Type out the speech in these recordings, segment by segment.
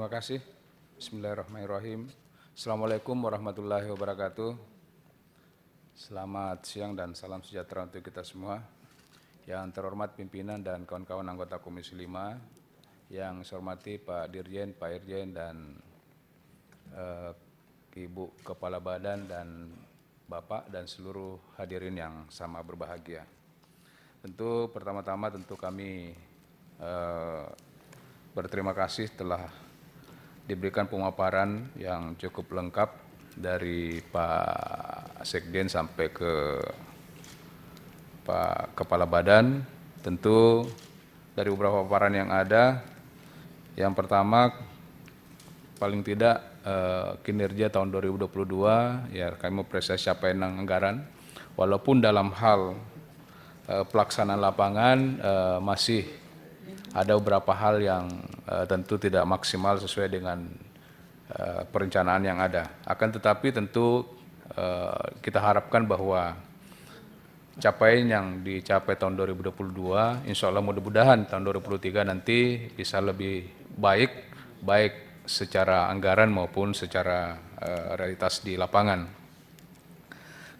Terima kasih. Bismillahirrahmanirrahim. Assalamualaikum warahmatullahi wabarakatuh. Selamat siang dan salam sejahtera untuk kita semua. Yang terhormat pimpinan dan kawan-kawan anggota Komisi 5, yang saya hormati Pak Dirjen, Pak Irjen, dan Ibu Kepala Badan dan Bapak dan seluruh hadirin yang sama berbahagia. Tentu pertama-tama kami berterima kasih telah diberikan pemaparan yang cukup lengkap dari Pak Sekjen sampai ke Pak Kepala Badan. Tentu dari beberapa paparan yang ada, yang pertama paling tidak kinerja tahun 2022, ya kami mengapresiasi capaian anggaran, walaupun dalam hal pelaksanaan lapangan masih ada beberapa hal yang tentu tidak maksimal sesuai dengan perencanaan yang ada. Akan tetapi tentu kita harapkan bahwa capaian yang dicapai tahun 2022, insya Allah mudah-mudahan tahun 2023 nanti bisa lebih baik secara anggaran maupun secara realitas di lapangan.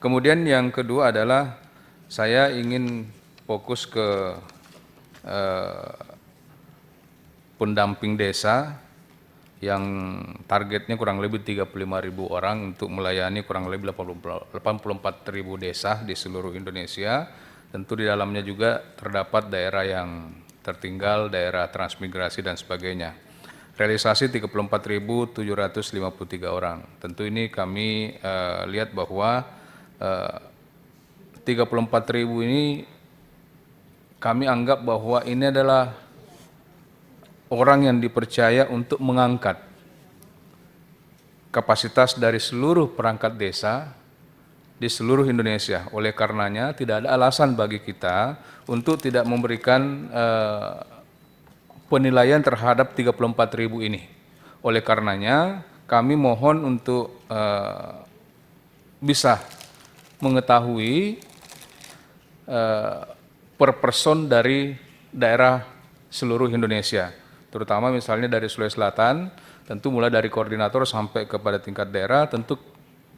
Kemudian yang kedua adalah saya ingin fokus ke pendamping desa yang targetnya kurang lebih 35.000 orang untuk melayani kurang lebih 84.000 desa di seluruh Indonesia. Tentu di dalamnya juga terdapat daerah yang tertinggal, daerah transmigrasi dan sebagainya. Realisasi 34.753 orang. Tentu ini kami lihat bahwa 34.000 ini kami anggap bahwa ini adalah orang yang dipercaya untuk mengangkat kapasitas dari seluruh perangkat desa di seluruh Indonesia. Oleh karenanya tidak ada alasan bagi kita untuk tidak memberikan penilaian terhadap 34.000 ini. Oleh karenanya kami mohon untuk bisa mengetahui per person dari daerah seluruh Indonesia. Terutama misalnya dari Sulawesi Selatan, tentu mulai dari koordinator sampai kepada tingkat daerah, tentu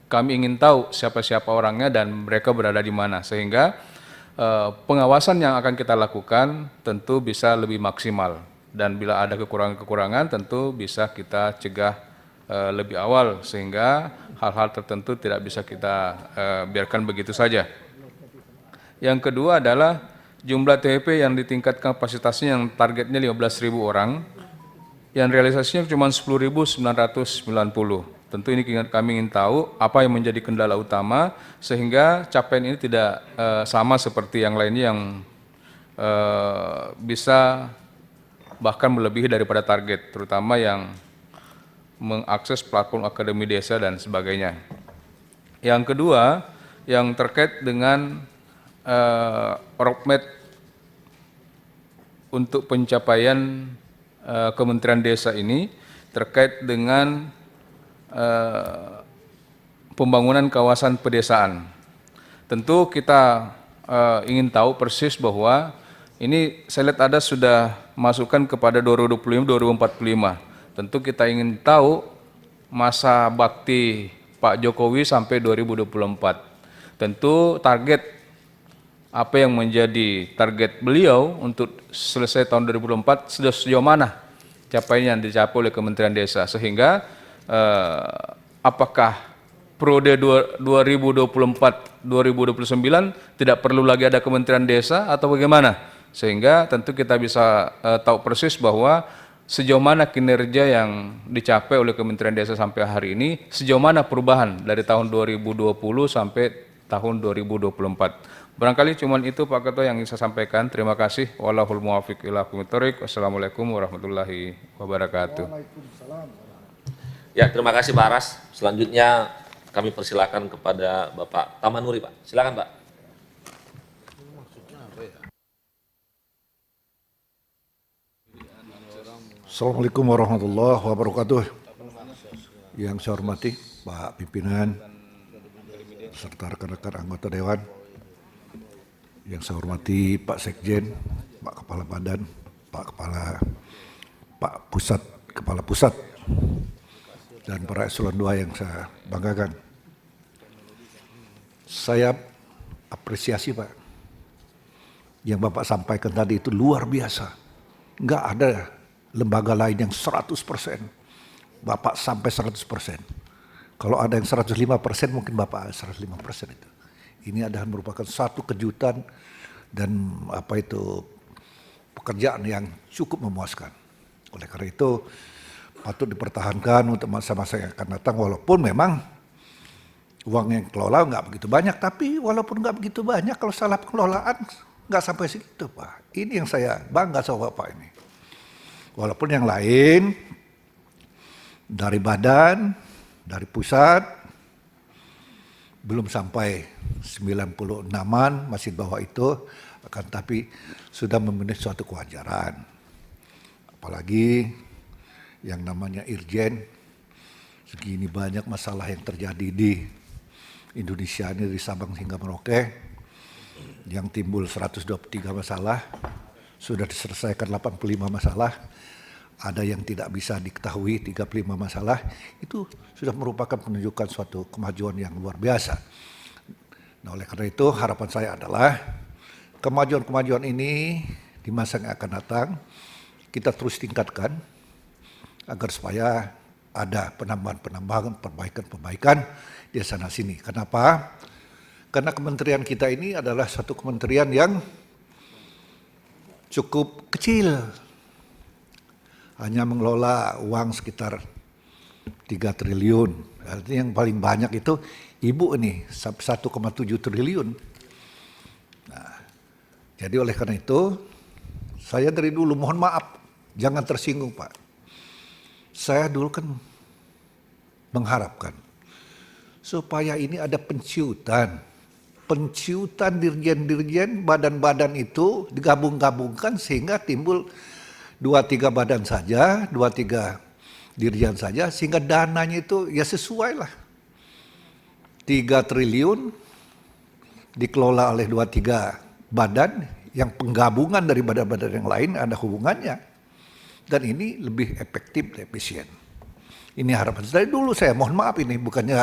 kami ingin tahu siapa-siapa orangnya dan mereka berada di mana, sehingga pengawasan yang akan kita lakukan tentu bisa lebih maksimal, dan bila ada kekurangan-kekurangan tentu bisa kita cegah lebih awal, sehingga hal-hal tertentu tidak bisa kita biarkan begitu saja. Yang kedua adalah jumlah TWP yang ditingkatkan kapasitasnya yang targetnya 15.000 orang, yang realisasinya cuma 10.990. Tentu ini kami ingin tahu apa yang menjadi kendala utama sehingga capaian ini tidak sama seperti yang lainnya yang bisa bahkan melebihi daripada target, terutama yang mengakses platform akademi desa dan sebagainya. Yang kedua, yang terkait dengan roadmap untuk pencapaian Kementerian Desa ini terkait dengan pembangunan kawasan pedesaan. Tentu kita ingin tahu persis bahwa ini saya lihat ada sudah masukan kepada 2025-2045. Tentu kita ingin tahu masa bakti Pak Jokowi sampai 2024. Tentu target apa yang menjadi target beliau untuk selesai tahun 2024 sudah sejauh mana capaian yang dicapai oleh Kementerian Desa, sehingga apakah periode 2024-2029 tidak perlu lagi ada Kementerian Desa atau bagaimana, sehingga tentu kita bisa tahu persis bahwa sejauh mana kinerja yang dicapai oleh Kementerian Desa sampai hari ini, sejauh mana perubahan dari tahun 2020 sampai tahun 2024. Barangkali cuma itu Pak Ketua yang ingin saya sampaikan. Terima kasih. Wallahul muwaffiq ila aqwamit thoriq. Wassalamualaikum warahmatullahi wabarakatuh. Ya, terima kasih Pak Aras. Selanjutnya kami persilakan kepada Bapak Tamanuri, Pak. Silakan, Pak. Assalamualaikum warahmatullahi wabarakatuh. Yang saya hormati Pak Pimpinan serta rekan-rekan anggota Dewan, yang saya hormati Pak Sekjen, Pak Kepala Badan, Pak Kepala Pusat, dan para eselon 2 yang saya banggakan. Saya apresiasi Pak, yang Bapak sampaikan tadi itu luar biasa. Enggak ada lembaga lain yang 100%. Bapak sampai 100%. Kalau ada yang 105% mungkin Bapak 105% itu. Ini adalah merupakan satu kejutan dan pekerjaan yang cukup memuaskan. Oleh karena itu patut dipertahankan untuk masa-masa yang akan datang, walaupun memang uang yang kelola nggak begitu banyak, tapi walaupun nggak begitu banyak, kalau salah pengelolaan nggak sampai segitu Pak. Ini yang saya bangga sama Bapak ini. Walaupun yang lain dari badan, dari pusat belum sampai 96-an, masih di bawah itu, akan tapi sudah memenuhi suatu kewajaran. Apalagi yang namanya Irjen, segini banyak masalah yang terjadi di Indonesia ini dari Sabang hingga Merauke, yang timbul 123 masalah, sudah diselesaikan 85 masalah, ada yang tidak bisa diketahui 35 masalah, itu sudah merupakan penunjukan suatu kemajuan yang luar biasa. Nah, oleh karena itu harapan saya adalah kemajuan-kemajuan ini di masa yang akan datang kita terus tingkatkan agar supaya ada penambahan-penambahan, perbaikan-perbaikan di sana sini. Kenapa? Karena kementerian kita ini adalah satu kementerian yang cukup kecil. Hanya mengelola uang sekitar 3 triliun. Artinya yang paling banyak itu Ibu nih, 1,7 triliun. Nah, jadi oleh karena itu, saya dari dulu mohon maaf, jangan tersinggung Pak. Saya dulu kan mengharapkan supaya ini ada penciutan dirjen-dirjen, badan-badan itu digabung-gabungkan sehingga timbul 2-3 badan saja, 2-3 dirjen saja, sehingga dananya itu ya sesuai lah. 3 triliun dikelola oleh 2-3 badan yang penggabungan dari badan-badan yang lain ada hubungannya. Dan ini lebih efektif dan efisien. Ini harapan saya dulu, saya mohon maaf ini bukannya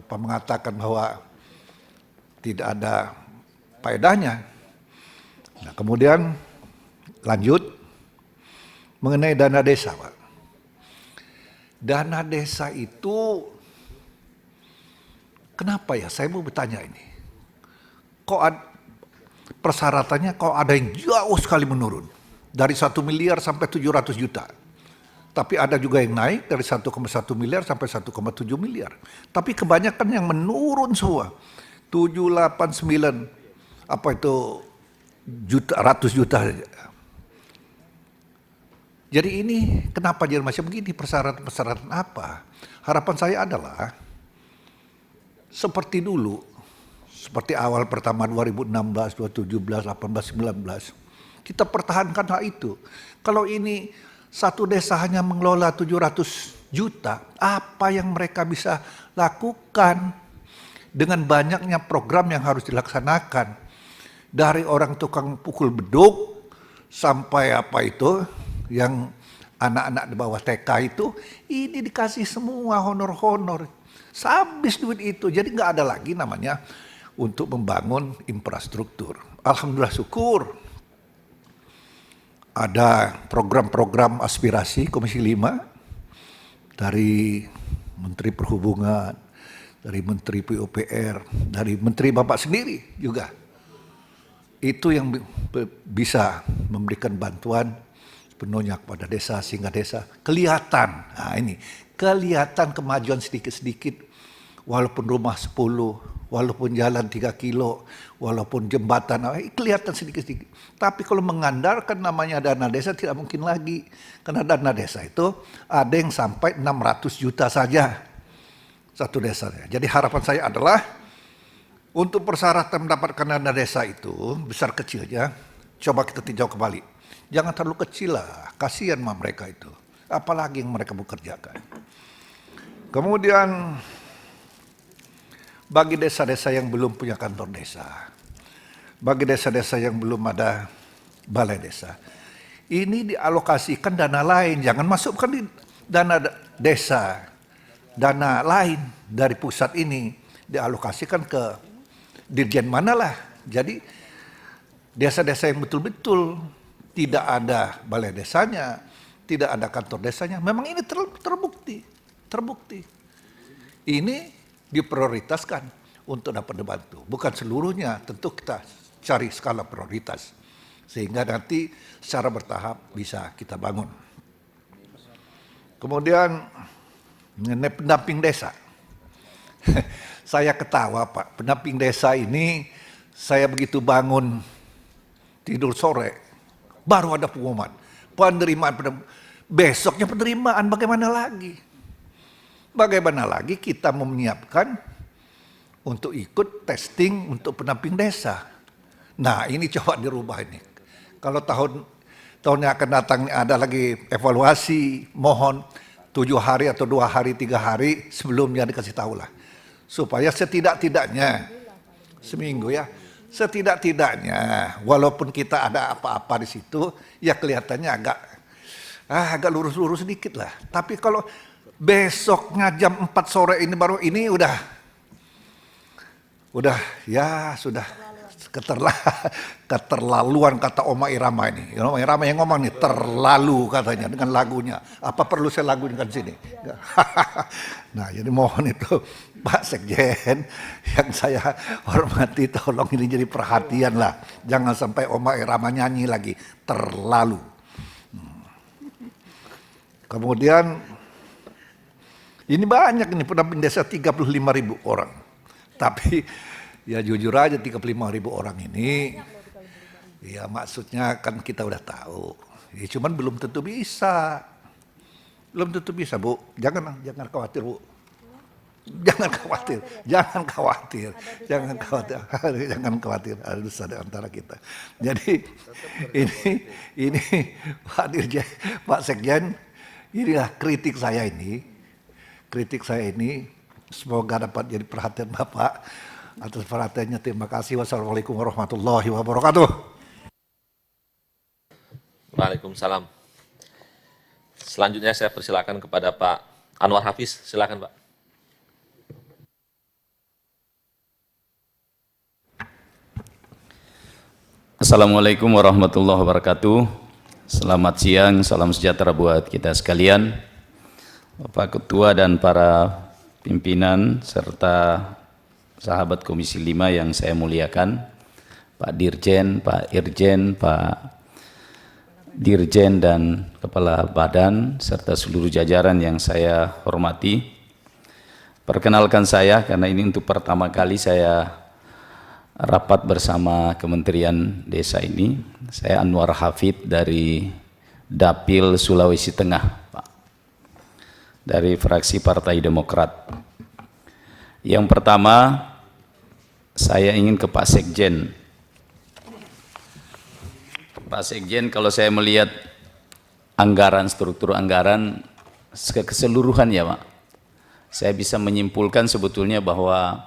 mengatakan bahwa tidak ada faedahnya. Nah, kemudian lanjut mengenai dana desa, Pak. Dana desa itu kenapa ya? Saya mau bertanya ini. Kok persyaratannya kok ada yang jauh sekali menurun. Dari 1 miliar sampai 700 juta. Tapi ada juga yang naik dari 1,1 miliar sampai 1,7 miliar. Tapi kebanyakan yang menurun semua. 7, 8, 9, ratus juta. Jadi ini kenapa jadi macam begini, persyaratan apa? Harapan saya adalah seperti dulu, seperti awal pertama 2016, 2017, 18, 19, kita pertahankan hal itu. Kalau ini satu desa hanya mengelola 700 juta, apa yang mereka bisa lakukan dengan banyaknya program yang harus dilaksanakan? Dari orang tukang pukul beduk sampai yang anak-anak di bawah TK itu, ini dikasih semua honor-honor. Habis duit itu, jadi nggak ada lagi namanya untuk membangun infrastruktur. Alhamdulillah syukur. Ada program-program aspirasi Komisi 5 dari Menteri Perhubungan, dari Menteri PUPR, dari Menteri Bapak sendiri juga. Itu yang bisa memberikan bantuan sepenuhnya kepada desa sehingga desa kelihatan. Nah ini, kelihatan kemajuan sedikit-sedikit, walaupun rumah 10, walaupun jalan 3 kilo, walaupun jembatan, kelihatan sedikit-sedikit. Tapi kalau mengandalkan namanya dana desa tidak mungkin lagi. Karena dana desa itu ada yang sampai 600 juta saja satu desa. Jadi harapan saya adalah untuk persyaratan mendapatkan dana desa itu besar kecilnya, coba kita tinjau kembali. Jangan terlalu kecil lah, kasihan sama mereka itu. Apalagi yang mereka bekerjakan. Kemudian bagi desa-desa yang belum punya kantor desa, bagi desa-desa yang belum ada balai desa, ini dialokasikan dana lain, jangan masukkan di dana desa, dana lain dari pusat ini dialokasikan ke dirjen manalah. Jadi desa-desa yang betul-betul tidak ada balai desanya, tidak ada kantor desanya, memang ini terbukti. Ini diprioritaskan untuk dapat dibantu. Bukan seluruhnya, tentu kita cari skala prioritas. Sehingga nanti secara bertahap bisa kita bangun. Kemudian mengenai pendamping desa. Saya ketawa Pak, pendamping desa ini saya begitu bangun tidur sore, baru ada pengumuman. Besoknya penerimaan, bagaimana lagi? Bagaimana lagi kita menyiapkan untuk ikut testing untuk pendamping desa. Nah ini coba dirubah ini. Kalau tahun yang akan datang ada lagi evaluasi, mohon 7 hari atau 2 hari, 3 hari sebelumnya dikasih tahu lah. Supaya setidak-tidaknya, seminggu ya, setidak-tidaknya walaupun kita ada apa-apa di situ, ya kelihatannya agak lurus-lurus sedikit lah. Tapi kalau besoknya jam 4 sore ini baru ini sudah keterlaluan kata Oma Irama ini. Oma Irama yang ngomong nih terlalu katanya dengan lagunya. Apa perlu saya lagukan sini? Nah jadi mohon itu Pak Sekjen yang saya hormati tolong ini jadi perhatian lah. Jangan sampai Oma Irama nyanyi lagi terlalu. Kemudian ini banyak ini pendamping desa 35.000 orang. Tapi ya jujur aja 35.000 orang ini, ya maksudnya kan kita udah tahu. Ya, cuman belum tentu bisa. Belum tentu bisa Bu. Jangan khawatir Bu. Jangan khawatir. Harus ada antara kita. Jadi ini Pak Dirjen, Pak Sekjen, inilah kritik saya ini. Semoga dapat jadi perhatian Bapak. Atas perhatiannya terima kasih. Wassalamualaikum warahmatullahi wabarakatuh. Waalaikumsalam. Selanjutnya saya persilakan kepada Pak Anwar Hafiz. Silakan Pak. Assalamualaikum warahmatullahi wabarakatuh. Selamat siang, salam sejahtera buat kita sekalian. Bapak Ketua dan para pimpinan serta sahabat Komisi 5 yang saya muliakan, Pak Dirjen, Pak Irjen, Pak Dirjen dan Kepala Badan serta seluruh jajaran yang saya hormati. Perkenalkan saya karena ini untuk pertama kali saya rapat bersama Kementerian Desa ini. Saya Anwar Hafid dari Dapil Sulawesi Tengah, Pak, dari fraksi Partai Demokrat. Yang pertama, saya ingin ke Pak Sekjen. Pak Sekjen, kalau saya melihat anggaran, struktur anggaran keseluruhan ya Pak, saya bisa menyimpulkan sebetulnya bahwa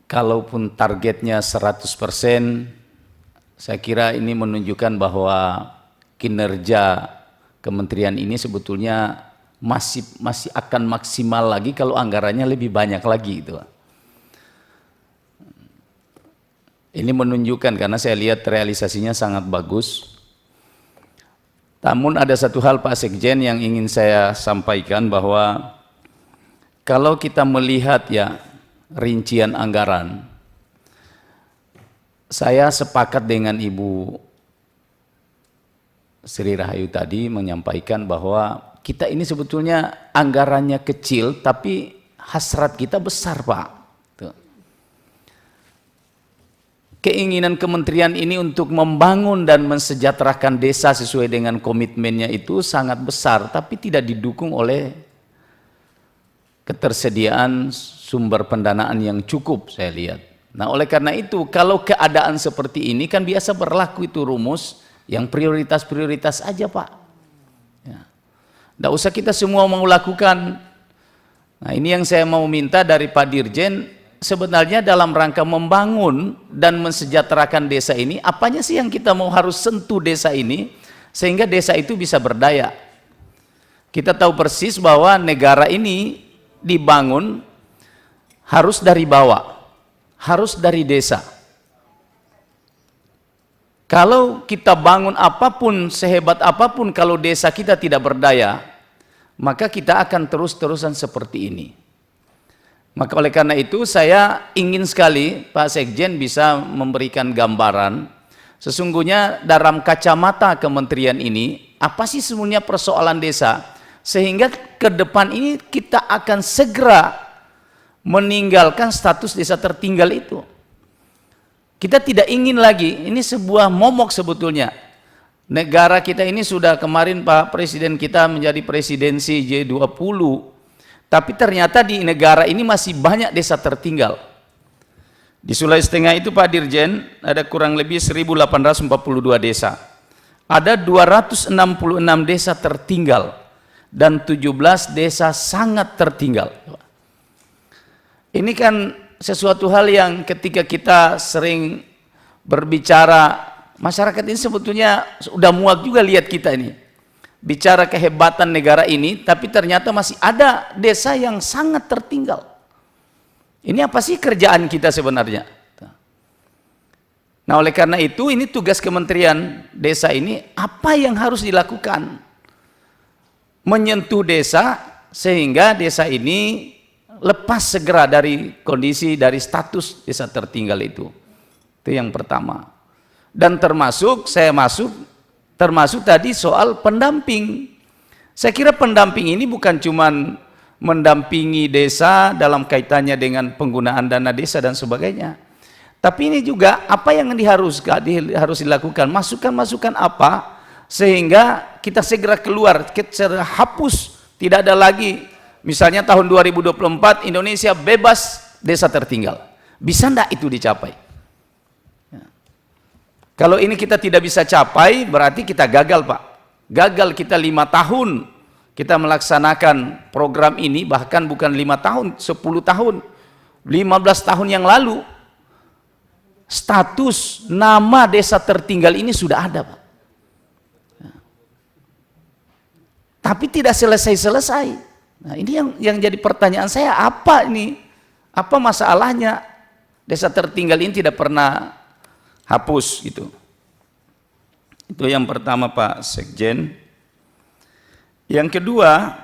kalaupun targetnya 100%, saya kira ini menunjukkan bahwa kinerja kementerian ini sebetulnya masih akan maksimal lagi kalau anggarannya lebih banyak lagi itu. Ini menunjukkan karena saya lihat realisasinya sangat bagus. Namun ada satu hal Pak Sekjen yang ingin saya sampaikan bahwa kalau kita melihat ya rincian anggaran, saya sepakat dengan Ibu Sri Rahayu tadi menyampaikan bahwa kita ini sebetulnya anggarannya kecil tapi hasrat kita besar Pak. Tuh. Keinginan kementerian ini untuk membangun dan mensejahterakan desa sesuai dengan komitmennya itu sangat besar, tapi tidak didukung oleh ketersediaan sumber pendanaan yang cukup saya lihat. Nah oleh karena itu kalau keadaan seperti ini kan biasa berlaku itu rumus yang prioritas-prioritas aja Pak. Ya. Nggak usah kita semua mau lakukan. Nah ini yang saya mau minta dari Pak Dirjen, sebenarnya dalam rangka membangun dan mensejahterakan desa ini, apanya sih yang kita mau harus sentuh desa ini sehingga desa itu bisa berdaya. Kita tahu persis bahwa negara ini dibangun harus dari bawah, harus dari desa. Kalau kita bangun apapun, sehebat apapun, kalau desa kita tidak berdaya, maka kita akan terus-terusan seperti ini. Maka oleh karena itu saya ingin sekali Pak Sekjen bisa memberikan gambaran sesungguhnya dalam kacamata kementerian ini apa sih sebenarnya persoalan desa sehingga ke depan ini kita akan segera meninggalkan status desa tertinggal itu. Kita tidak ingin lagi, ini sebuah momok sebetulnya. Negara kita ini sudah kemarin Pak Presiden kita menjadi presidensi G20. Tapi ternyata di negara ini masih banyak desa tertinggal. Di Sulawesi Tengah itu Pak Dirjen ada kurang lebih 1842 desa. Ada 266 desa tertinggal dan 17 desa sangat tertinggal. Ini kan sesuatu hal yang ketika kita sering berbicara, masyarakat ini sebetulnya sudah muak juga lihat kita ini. Bicara kehebatan negara ini, tapi ternyata masih ada desa yang sangat tertinggal. Ini apa sih kerjaan kita sebenarnya? Nah, oleh karena itu, ini tugas Kementerian Desa ini, apa yang harus dilakukan? Menyentuh desa, sehingga desa ini lepas segera dari kondisi, dari status desa tertinggal itu. Itu yang pertama. Dan termasuk tadi soal pendamping. Saya kira pendamping ini bukan cuma mendampingi desa dalam kaitannya dengan penggunaan dana desa dan sebagainya. Tapi ini juga apa yang harus dilakukan, masukan-masukan apa sehingga kita segera keluar, kita hapus, tidak ada lagi misalnya tahun 2024 Indonesia bebas desa tertinggal. Bisa enggak itu dicapai? Kalau ini kita tidak bisa capai, berarti kita gagal Pak. Gagal kita 5 tahun kita melaksanakan program ini, bahkan bukan 5 tahun, 10 tahun, 15 tahun yang lalu. Status nama desa tertinggal ini sudah ada Pak. Tapi tidak selesai-selesai. Nah ini yang jadi pertanyaan saya, apa ini? Apa masalahnya? Desa tertinggal ini tidak pernah hapus gitu. Itu yang pertama Pak Sekjen. Yang kedua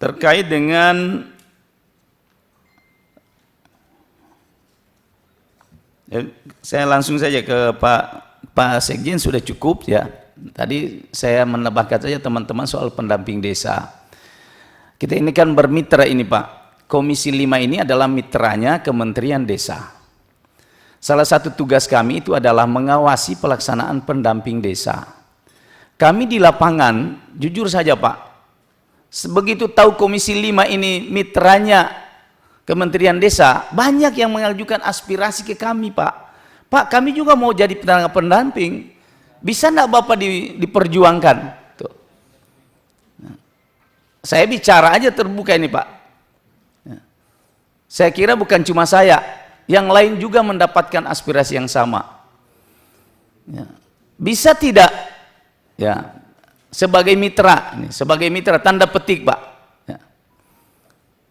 terkait dengan saya langsung saja ke Pak Sekjen, sudah cukup ya. Tadi saya menambahkan saja teman-teman soal pendamping desa. Kita ini kan bermitra ini Pak. Komisi 5 ini adalah mitranya Kementerian Desa. Salah satu tugas kami itu adalah mengawasi pelaksanaan pendamping desa. Kami di lapangan, jujur saja Pak, begitu tahu Komisi 5 ini mitranya Kementerian Desa, banyak yang mengajukan aspirasi ke kami Pak. Pak, kami juga mau jadi tenaga pendamping, bisa enggak Bapak diperjuangkan? Tuh. Saya bicara aja terbuka ini Pak. Saya kira bukan cuma saya, yang lain juga mendapatkan aspirasi yang sama. Ya. Bisa tidak? Ya, sebagai mitra tanda petik Pak. Ya.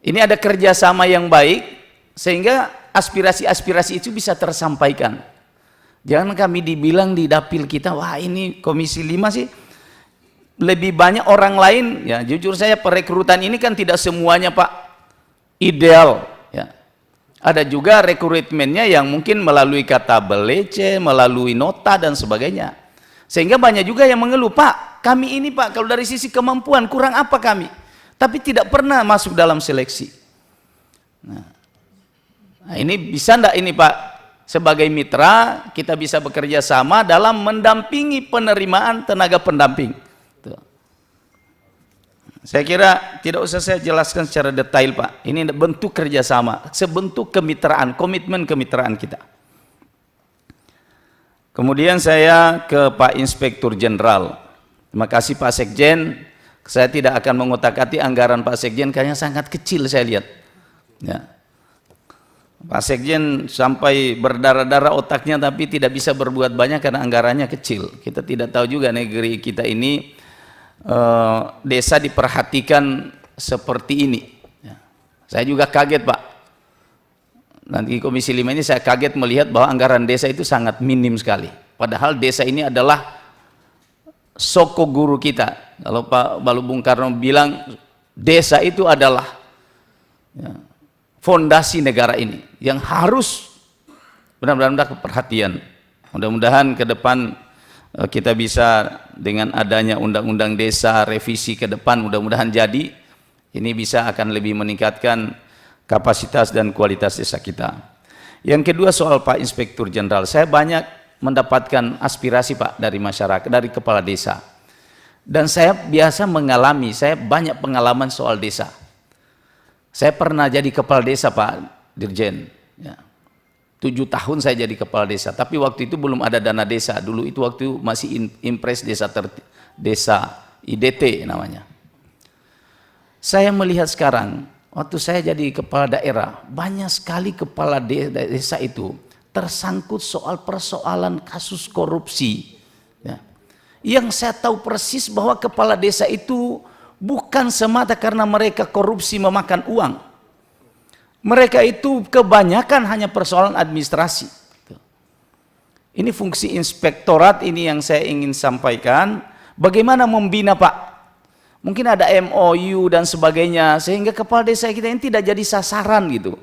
Ini ada kerjasama yang baik sehingga aspirasi-aspirasi itu bisa tersampaikan. Jangan kami dibilang di dapil kita, wah ini Komisi 5 sih lebih banyak orang lain. Ya, jujur saya perekrutan ini kan tidak semuanya Pak ideal. Ya. Ada juga rekrutmennya yang mungkin melalui kata belece, melalui nota dan sebagainya. Sehingga banyak juga yang mengeluh, Pak, kami ini Pak, kalau dari sisi kemampuan kurang apa kami? Tapi tidak pernah masuk dalam seleksi. Nah ini bisa enggak ini Pak, sebagai mitra kita bisa bekerja sama dalam mendampingi penerimaan tenaga pendamping. Tuh. Saya kira tidak usah saya jelaskan secara detail Pak. Ini bentuk kerjasama, sebentuk kemitraan, komitmen kemitraan kita. Kemudian saya ke Pak Inspektur Jenderal. Terima kasih Pak Sekjen. Saya tidak akan mengotak-atik anggaran Pak Sekjen, kayaknya sangat kecil saya lihat. Ya. Pak Sekjen sampai berdarah-darah otaknya tapi tidak bisa berbuat banyak karena anggarannya kecil. Kita tidak tahu juga negeri kita ini desa diperhatikan seperti ini. Ya. Saya juga kaget Pak. Nanti Komisi 5 ini saya kaget melihat bahwa anggaran desa itu sangat minim sekali. Padahal desa ini adalah soko guru kita. Kalau Pak Bung Karno bilang desa itu adalah ya, fondasi negara ini yang harus benar-benar mendapat perhatian. Mudah-mudahan ke depan kita bisa dengan adanya undang-undang desa revisi ke depan, mudah-mudahan jadi ini bisa akan lebih meningkatkan kapasitas dan kualitas desa kita. Yang kedua soal Pak Inspektur Jenderal, saya banyak mendapatkan aspirasi Pak dari masyarakat, dari kepala desa. Dan saya biasa mengalami, saya banyak pengalaman soal desa. Saya pernah jadi kepala desa Pak Dirjen, ya. 7 tahun saya jadi kepala desa, tapi waktu itu belum ada dana desa. Dulu itu waktu masih impres desa IDT namanya. Saya melihat sekarang, waktu saya jadi kepala daerah, banyak sekali kepala desa itu tersangkut soal persoalan kasus korupsi. Ya. Yang saya tahu persis bahwa kepala desa itu bukan semata karena mereka korupsi memakan uang. Mereka itu kebanyakan hanya persoalan administrasi. Ini fungsi inspektorat ini yang saya ingin sampaikan. Bagaimana membina Pak? Mungkin ada MOU dan sebagainya sehingga kepala desa kita ini tidak jadi sasaran gitu.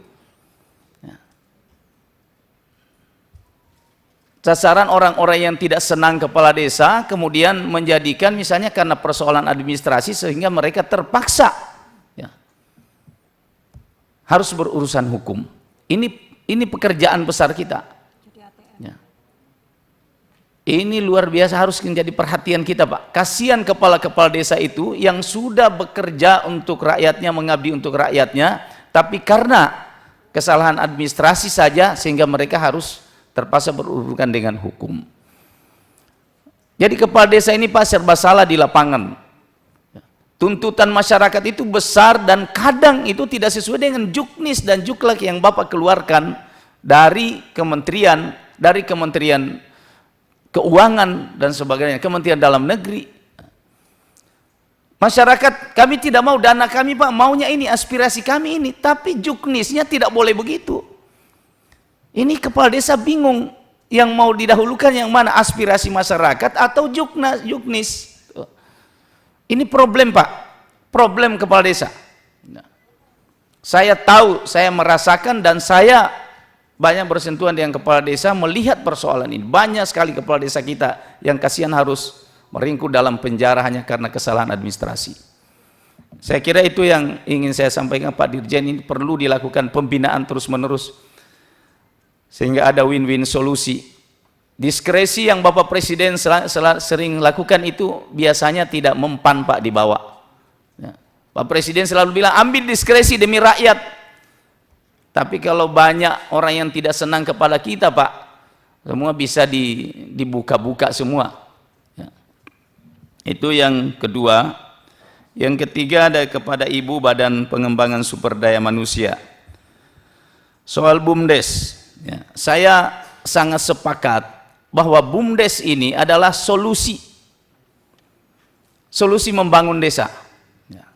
Sasaran orang-orang yang tidak senang kepala desa kemudian menjadikan misalnya karena persoalan administrasi sehingga mereka terpaksa ya, harus berurusan hukum. Ini pekerjaan besar kita. Ya. Ini luar biasa harus menjadi perhatian kita Pak. Kasihan kepala-kepala desa itu yang sudah bekerja untuk rakyatnya, mengabdi untuk rakyatnya, tapi karena kesalahan administrasi saja sehingga mereka harus terpaksa berurusan dengan hukum. Jadi kepala desa ini Pak serba salah di lapangan. Tuntutan masyarakat itu besar dan kadang itu tidak sesuai dengan juknis dan juklak yang Bapak keluarkan dari kementerian Keuangan dan sebagainya, Kementerian Dalam Negeri. Masyarakat kami tidak mau dana kami Pak, maunya ini aspirasi kami ini, tapi juknisnya tidak boleh begitu. Ini kepala desa bingung yang mau didahulukan yang mana, aspirasi masyarakat atau juknis. Ini problem Pak, problem kepala desa. Saya tahu, saya merasakan dan saya banyak bersentuhan dengan kepala desa melihat persoalan ini. Banyak sekali kepala desa kita yang kasihan harus meringkuk dalam penjara hanya karena kesalahan administrasi. Saya kira itu yang ingin saya sampaikan Pak Dirjen, ini perlu dilakukan pembinaan terus-menerus sehingga ada win-win solusi. Diskresi yang Bapak Presiden sering lakukan itu biasanya tidak mempan Pak dibawa. Ya. Pak Presiden selalu bilang ambil diskresi demi rakyat. Tapi kalau banyak orang yang tidak senang kepada kita Pak, semua bisa dibuka-buka semua. Ya. Itu yang kedua. Yang ketiga ada kepada Ibu Badan Pengembangan Sumber Daya Manusia. Soal BUMDes. Ya, saya sangat sepakat bahwa BUMDes ini adalah solusi membangun desa. Ya.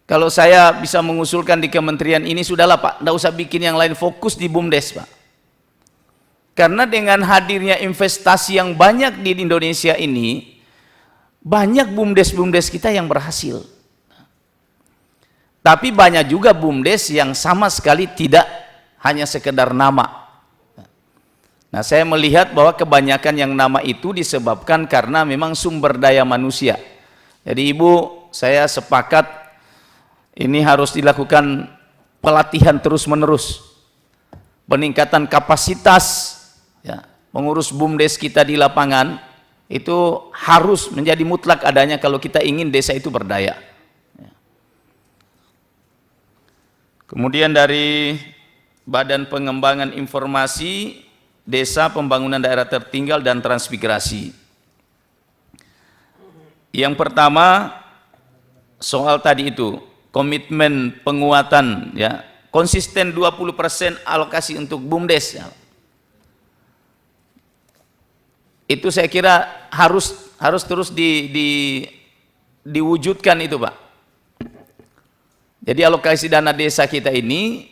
Kalau saya bisa mengusulkan di kementerian ini, sudahlah Pak, tidak usah bikin yang lain, fokus di BUMDes Pak. Karena dengan hadirnya investasi yang banyak di Indonesia ini, banyak BUMDes kita yang berhasil. Tapi banyak juga BUMDes yang sama sekali tidak, hanya sekedar nama. Nah, saya melihat bahwa kebanyakan yang nama itu disebabkan karena memang sumber daya manusia. Jadi Ibu, saya sepakat ini harus dilakukan pelatihan terus-menerus. Peningkatan kapasitas ya, pengurus BUMDes kita di lapangan itu harus menjadi mutlak adanya kalau kita ingin desa itu berdaya. Kemudian dari Badan Pengembangan Informasi Desa, Pembangunan Daerah Tertinggal dan Transmigrasi. Yang pertama soal tadi itu komitmen penguatan ya, konsisten 20% alokasi untuk BUMDes ya. Itu saya kira harus terus diwujudkan itu, Pak. Jadi alokasi dana desa kita ini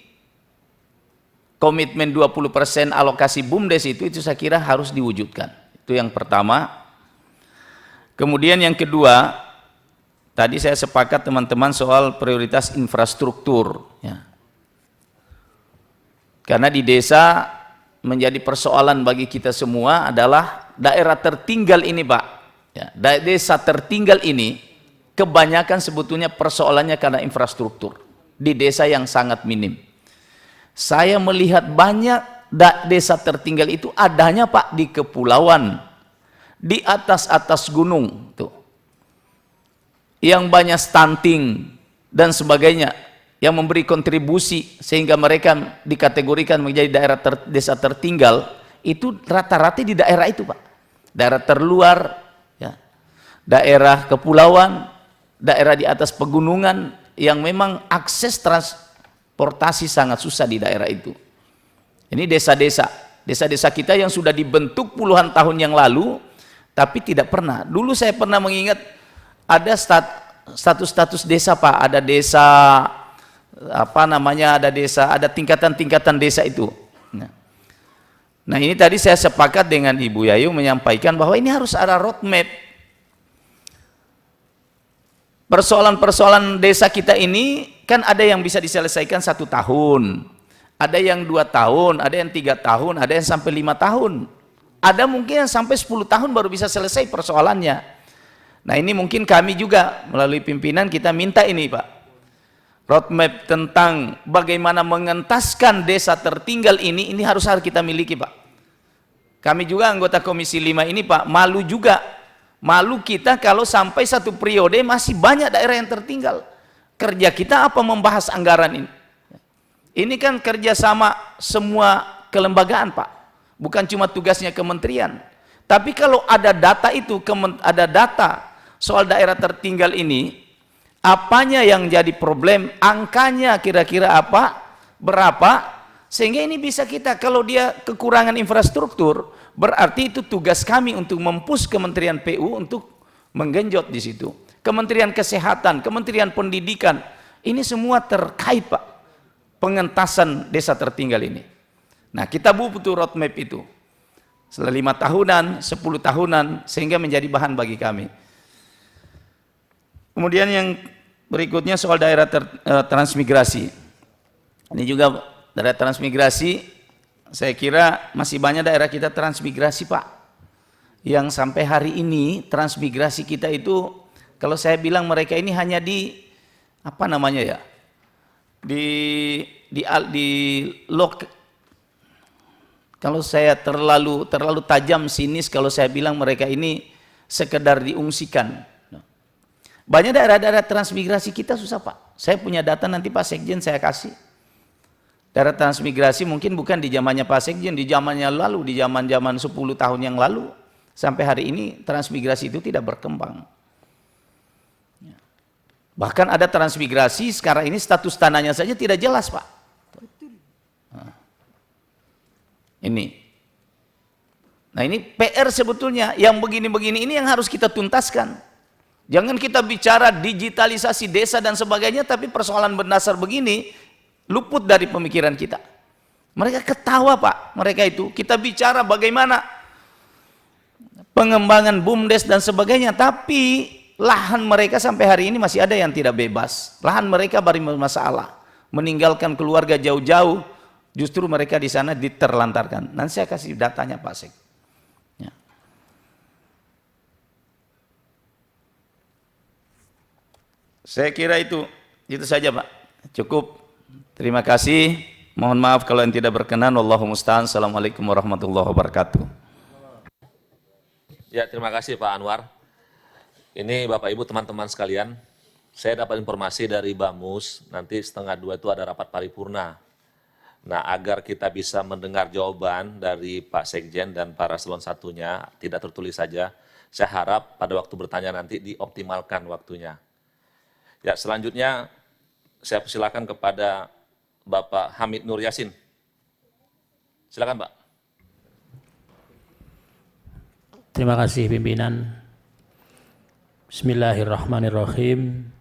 komitmen 20% alokasi BUMDes itu saya kira harus diwujudkan. Itu yang pertama. Kemudian yang kedua, tadi saya sepakat teman-teman soal prioritas infrastruktur ya. Karena di desa menjadi persoalan bagi kita semua adalah daerah tertinggal ini, Pak. Ya, desa tertinggal ini kebanyakan sebetulnya persoalannya karena infrastruktur di desa yang sangat minim. Saya melihat banyak desa tertinggal itu adanya, Pak, di kepulauan, di atas gunung tuh, yang banyak stunting dan sebagainya, yang memberi kontribusi sehingga mereka dikategorikan menjadi desa tertinggal. Itu rata-rata di daerah itu, Pak, daerah terluar ya, daerah kepulauan, daerah di atas pegunungan yang memang akses transportasi sangat susah di daerah itu. Ini desa-desa kita yang sudah dibentuk puluhan tahun yang lalu, tapi tidak pernah. Dulu saya pernah mengingat ada status desa, Pak. Ada desa apa namanya? Ada tingkatan-tingkatan desa itu. Nah, ini tadi saya sepakat dengan Ibu Yayu menyampaikan bahwa ini harus ada roadmap. Persoalan-persoalan desa kita ini kan ada yang bisa diselesaikan 1 tahun, ada yang 2 tahun, ada yang 3 tahun, ada yang sampai 5 tahun. Ada mungkin yang sampai 10 tahun baru bisa selesai persoalannya. Nah, ini mungkin kami juga melalui pimpinan kita minta ini, Pak, roadmap tentang bagaimana mengentaskan desa tertinggal ini harus kita miliki, Pak. Kami juga anggota Komisi 5 ini, Pak, malu kita kalau sampai 1 periode masih banyak daerah yang tertinggal. Kerja kita apa membahas anggaran ini? Ini kan kerjasama semua kelembagaan, Pak. Bukan cuma tugasnya kementerian. Tapi kalau ada data itu, ada data soal daerah tertinggal ini, apanya yang jadi problem, angkanya kira-kira apa, berapa, sehingga ini bisa kita, kalau dia kekurangan infrastruktur, berarti itu tugas kami untuk mempush Kementerian PU untuk menggenjot di situ. Kementerian Kesehatan, Kementerian Pendidikan, ini semua terkait, Pak, pengentasan desa tertinggal ini. Nah, kita butuh roadmap itu setelah 5 tahunan, 10 tahunan, sehingga menjadi bahan bagi kami. Kemudian yang berikutnya soal daerah transmigrasi. Ini juga daerah transmigrasi, saya kira masih banyak daerah kita transmigrasi, Pak, yang sampai hari ini transmigrasi kita itu, kalau saya bilang mereka ini hanya di apa namanya ya, kalau saya terlalu tajam sinis kalau saya bilang mereka ini sekedar diungsikan. Banyak daerah-daerah transmigrasi kita susah, Pak. Saya punya data, nanti Pak Sekjen saya kasih. Daerah transmigrasi mungkin bukan di zamannya Pak Sekjen, di zamannya lalu, di zaman 10 tahun yang lalu. Sampai hari ini transmigrasi itu tidak berkembang. Bahkan ada transmigrasi sekarang ini status tanahnya saja tidak jelas, Pak. Ini. Nah, ini PR sebetulnya, yang begini-begini ini yang harus kita tuntaskan. Jangan kita bicara digitalisasi desa dan sebagainya, tapi persoalan berdasar begini luput dari pemikiran kita. Mereka ketawa, Pak, mereka itu. Kita bicara bagaimana pengembangan BUMDes dan sebagainya, tapi lahan mereka sampai hari ini masih ada yang tidak bebas. Lahan mereka baru masalah. Meninggalkan keluarga jauh-jauh, justru mereka di sana diterlantarkan. Nanti saya kasih datanya, Pak Sek. Ya. Saya kira itu saja, Pak. Cukup. Terima kasih. Mohon maaf kalau yang tidak berkenan. Wallahu musta'an. Assalamualaikum warahmatullahi wabarakatuh. Ya, terima kasih Pak Anwar. Ini Bapak Ibu teman-teman sekalian, saya dapat informasi dari Bamus, nanti 1:30 itu ada rapat paripurna. Nah, agar kita bisa mendengar jawaban dari Pak Sekjen dan para eselon satunya, tidak tertulis saja, saya harap pada waktu bertanya nanti dioptimalkan waktunya. Ya, selanjutnya saya persilakan kepada Bapak Hamid Nur Yasin. Silakan, Pak. Terima kasih pimpinan. Bismillahirrahmanirrahim.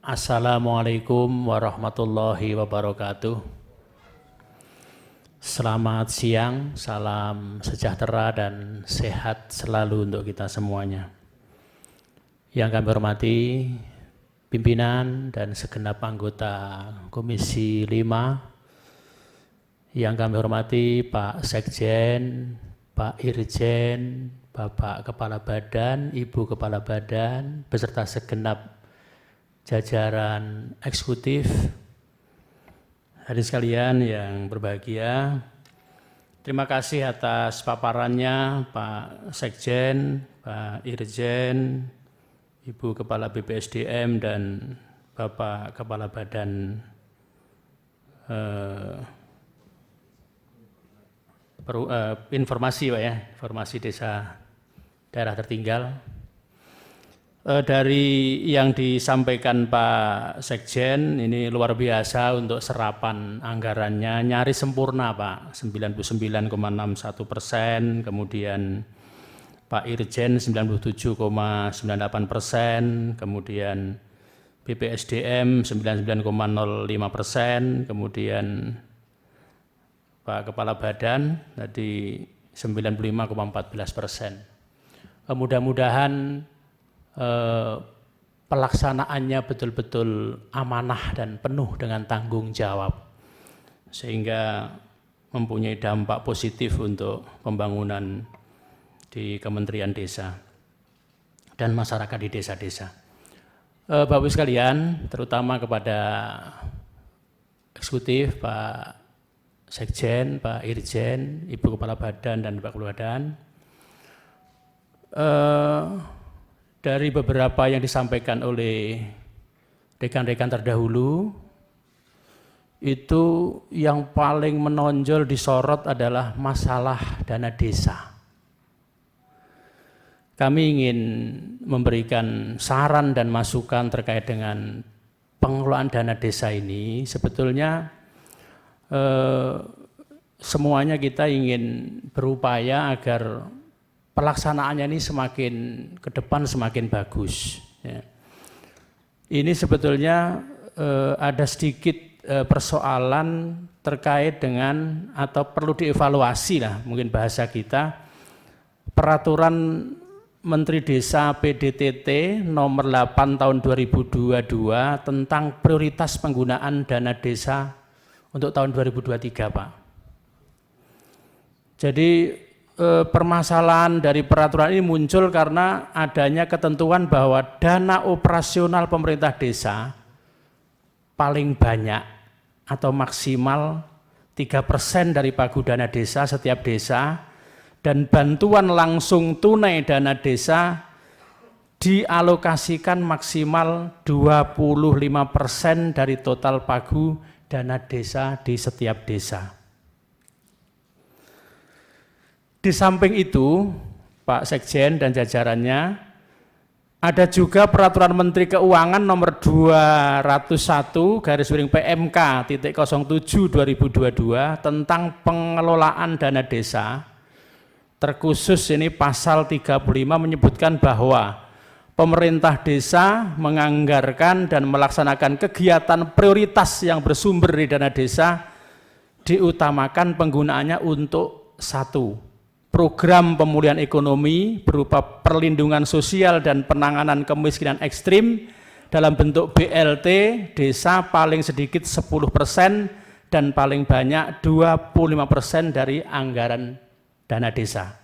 Assalamualaikum warahmatullahi wabarakatuh. Selamat siang, salam sejahtera dan sehat selalu untuk kita semuanya. Yang kami hormati pimpinan dan segenap anggota Komisi 5, yang kami hormati Pak Sekjen, Pak Irjen, Bapak Kepala Badan, Ibu Kepala Badan, beserta segenap jajaran eksekutif. Hadirin sekalian yang berbahagia, terima kasih atas paparannya Pak Sekjen, Pak Irjen, Ibu Kepala BPSDM dan Bapak Kepala Badan informasi, Pak ya, informasi desa daerah tertinggal. Dari yang disampaikan Pak Sekjen, ini luar biasa untuk serapan anggarannya, nyaris sempurna Pak, 99,61%, kemudian Pak Irjen 97,98%, kemudian BPSDM 99,05%, kemudian Pak Kepala Badan tadi 95,14%. Mudah-mudahan pelaksanaannya betul-betul amanah dan penuh dengan tanggung jawab, sehingga mempunyai dampak positif untuk pembangunan di Kementerian Desa dan masyarakat di desa-desa. Bapak Ibu sekalian, terutama kepada eksekutif, Pak Sekjen, Pak Irjen, Ibu Kepala Badan dan Pak Kepala Badan, dari beberapa yang disampaikan oleh rekan-rekan terdahulu, itu yang paling menonjol disorot adalah masalah dana desa. Kami ingin memberikan saran dan masukan terkait dengan pengelolaan dana desa ini. Sebetulnya semuanya kita ingin berupaya agar pelaksanaannya ini semakin ke depan semakin bagus. Ya. Ini sebetulnya ada sedikit persoalan terkait dengan atau perlu dievaluasi lah, mungkin bahasa kita, peraturan Menteri Desa PDTT nomor 8 tahun 2022 tentang prioritas penggunaan dana desa untuk tahun 2023, Pak. Jadi permasalahan dari peraturan ini muncul karena adanya ketentuan bahwa dana operasional pemerintah desa paling banyak atau maksimal 3% dari pagu dana desa setiap desa, dan bantuan langsung tunai dana desa dialokasikan maksimal 25% dari total pagu dana desa di setiap desa. Di samping itu, Pak Sekjen dan jajarannya, ada juga Peraturan Menteri Keuangan nomor 201/PMK.07/2022 tentang pengelolaan dana desa. Terkhusus ini pasal 35 menyebutkan bahwa pemerintah desa menganggarkan dan melaksanakan kegiatan prioritas yang bersumber dari dana desa, diutamakan penggunaannya untuk 1. Program pemulihan ekonomi berupa perlindungan sosial dan penanganan kemiskinan ekstrim dalam bentuk BLT desa paling sedikit 10% dan paling banyak 25% dari anggaran dana desa.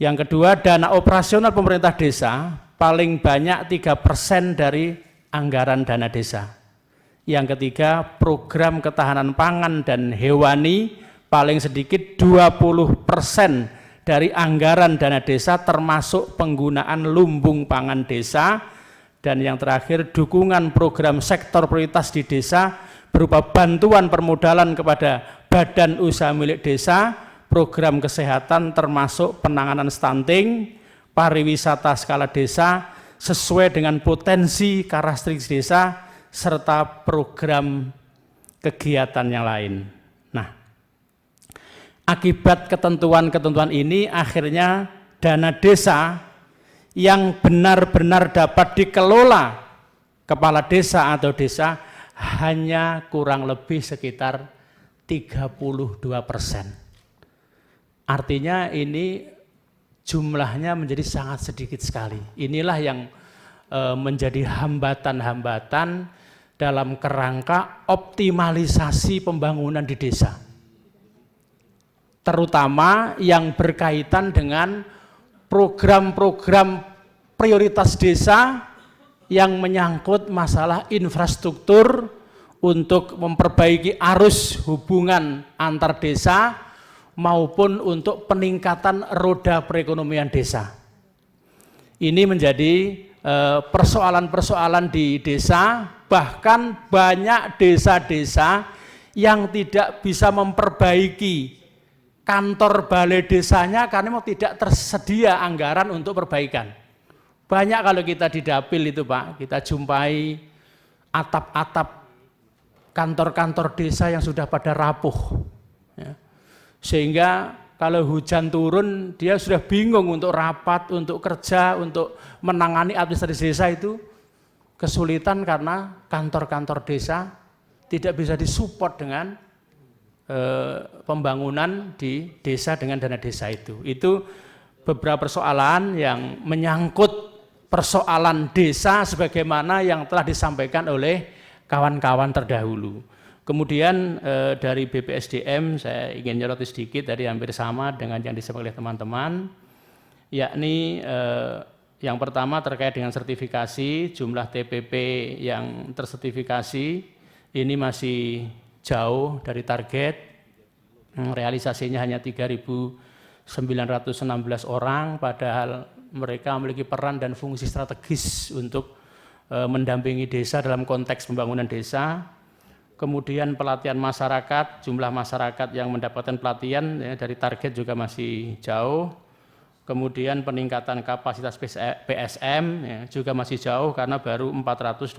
Yang kedua, dana operasional pemerintah desa paling banyak 3% dari anggaran dana desa. Yang ketiga, program ketahanan pangan dan hewani paling sedikit 20% dari anggaran dana desa termasuk penggunaan lumbung pangan desa. Dan yang terakhir, dukungan program sektor prioritas di desa berupa bantuan permodalan kepada badan usaha milik desa, program kesehatan termasuk penanganan stunting, pariwisata skala desa sesuai dengan potensi karakteristik desa, serta program kegiatan yang lain. Nah, akibat ketentuan-ketentuan ini akhirnya dana desa yang benar-benar dapat dikelola kepala desa atau desa hanya kurang lebih sekitar 32%. Artinya ini jumlahnya menjadi sangat sedikit sekali. Inilah yang menjadi hambatan-hambatan dalam kerangka optimalisasi pembangunan di desa. Terutama yang berkaitan dengan program-program prioritas desa yang menyangkut masalah infrastruktur untuk memperbaiki arus hubungan antar desa maupun untuk peningkatan roda perekonomian desa. Ini menjadi persoalan-persoalan di desa, bahkan banyak desa-desa yang tidak bisa memperbaiki kantor balai desanya karena memang tidak tersedia anggaran untuk perbaikan. Banyak kalau kita di dapil itu Pak, kita jumpai atap-atap kantor-kantor desa yang sudah pada rapuh. Ya. Sehingga kalau hujan turun dia sudah bingung untuk rapat, untuk kerja, untuk menangani administrasi desa itu kesulitan karena kantor-kantor desa tidak bisa disupport dengan pembangunan di desa dengan dana desa itu. Itu beberapa persoalan yang menyangkut persoalan desa sebagaimana yang telah disampaikan oleh kawan-kawan terdahulu. Kemudian dari BPSDM saya ingin nyoroti sedikit dari hampir sama dengan yang disampaikan oleh teman-teman, yakni yang pertama terkait dengan sertifikasi, jumlah TPP yang tersertifikasi ini masih jauh dari target, realisasinya hanya 3.916 orang, padahal mereka memiliki peran dan fungsi strategis untuk mendampingi desa dalam konteks pembangunan desa. Kemudian pelatihan masyarakat, jumlah masyarakat yang mendapatkan pelatihan ya, dari target juga masih jauh. Kemudian peningkatan kapasitas PSM ya, juga masih jauh karena baru 424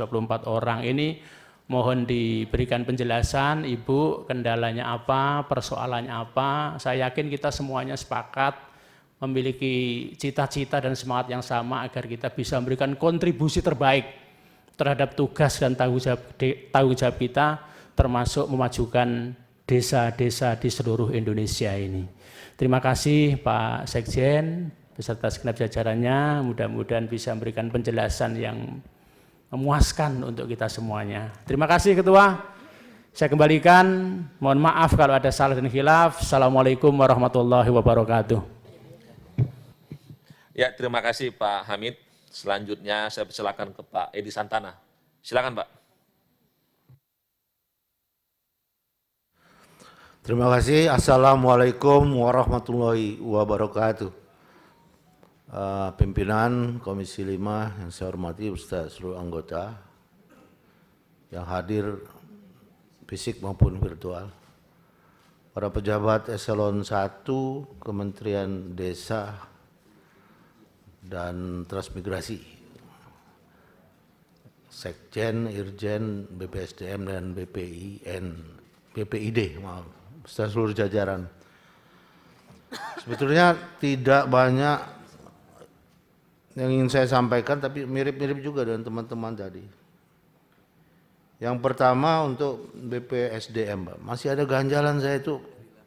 orang. Ini mohon diberikan penjelasan, Ibu, kendalanya apa, persoalannya apa. Saya yakin kita semuanya sepakat memiliki cita-cita dan semangat yang sama agar kita bisa memberikan kontribusi terbaik terhadap tugas dan tanggung jawab kita, termasuk memajukan desa-desa di seluruh Indonesia ini. Terima kasih Pak Sekjen beserta segenap jajarannya, mudah-mudahan bisa memberikan penjelasan yang memuaskan untuk kita semuanya. Terima kasih Ketua, saya kembalikan, mohon maaf kalau ada salah dan khilaf. Assalamualaikum warahmatullahi wabarakatuh. Ya, terima kasih Pak Hamid. Selanjutnya saya persilakan ke Pak Edi Santana. Silakan Pak. Terima kasih. Assalamualaikum warahmatullahi wabarakatuh. Pimpinan Komisi 5 yang saya hormati beserta seluruh anggota yang hadir fisik maupun virtual. Para pejabat eselon 1 Kementerian Desa dan Transmigrasi, Sekjen, Irjen, BPSDM dan BPID, maaf, beserta seluruh jajaran. Sebetulnya tidak banyak yang ingin saya sampaikan, tapi mirip-mirip juga dengan teman-teman tadi. Yang pertama untuk BPSDM, Pak, masih ada ganjalan saya itu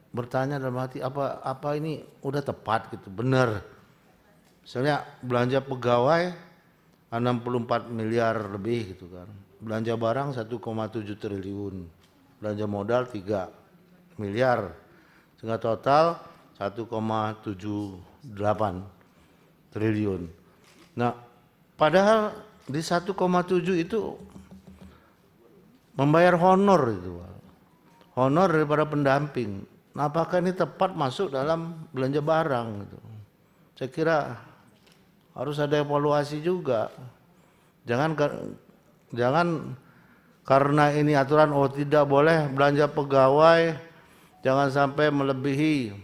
bertanya dalam hati apa ini udah tepat gitu, benar. Misalnya belanja pegawai 64 miliar lebih gitu kan. Belanja barang 1,7 triliun. Belanja modal 3 miliar. Sehingga total 1,78 triliun. Nah, padahal di 1,7 itu membayar honor itu. Honor daripada pendamping. Nah, apakah ini tepat masuk dalam belanja barang gitu? Saya kira harus ada evaluasi juga. Jangan karena ini aturan tidak boleh belanja pegawai, jangan sampai melebihi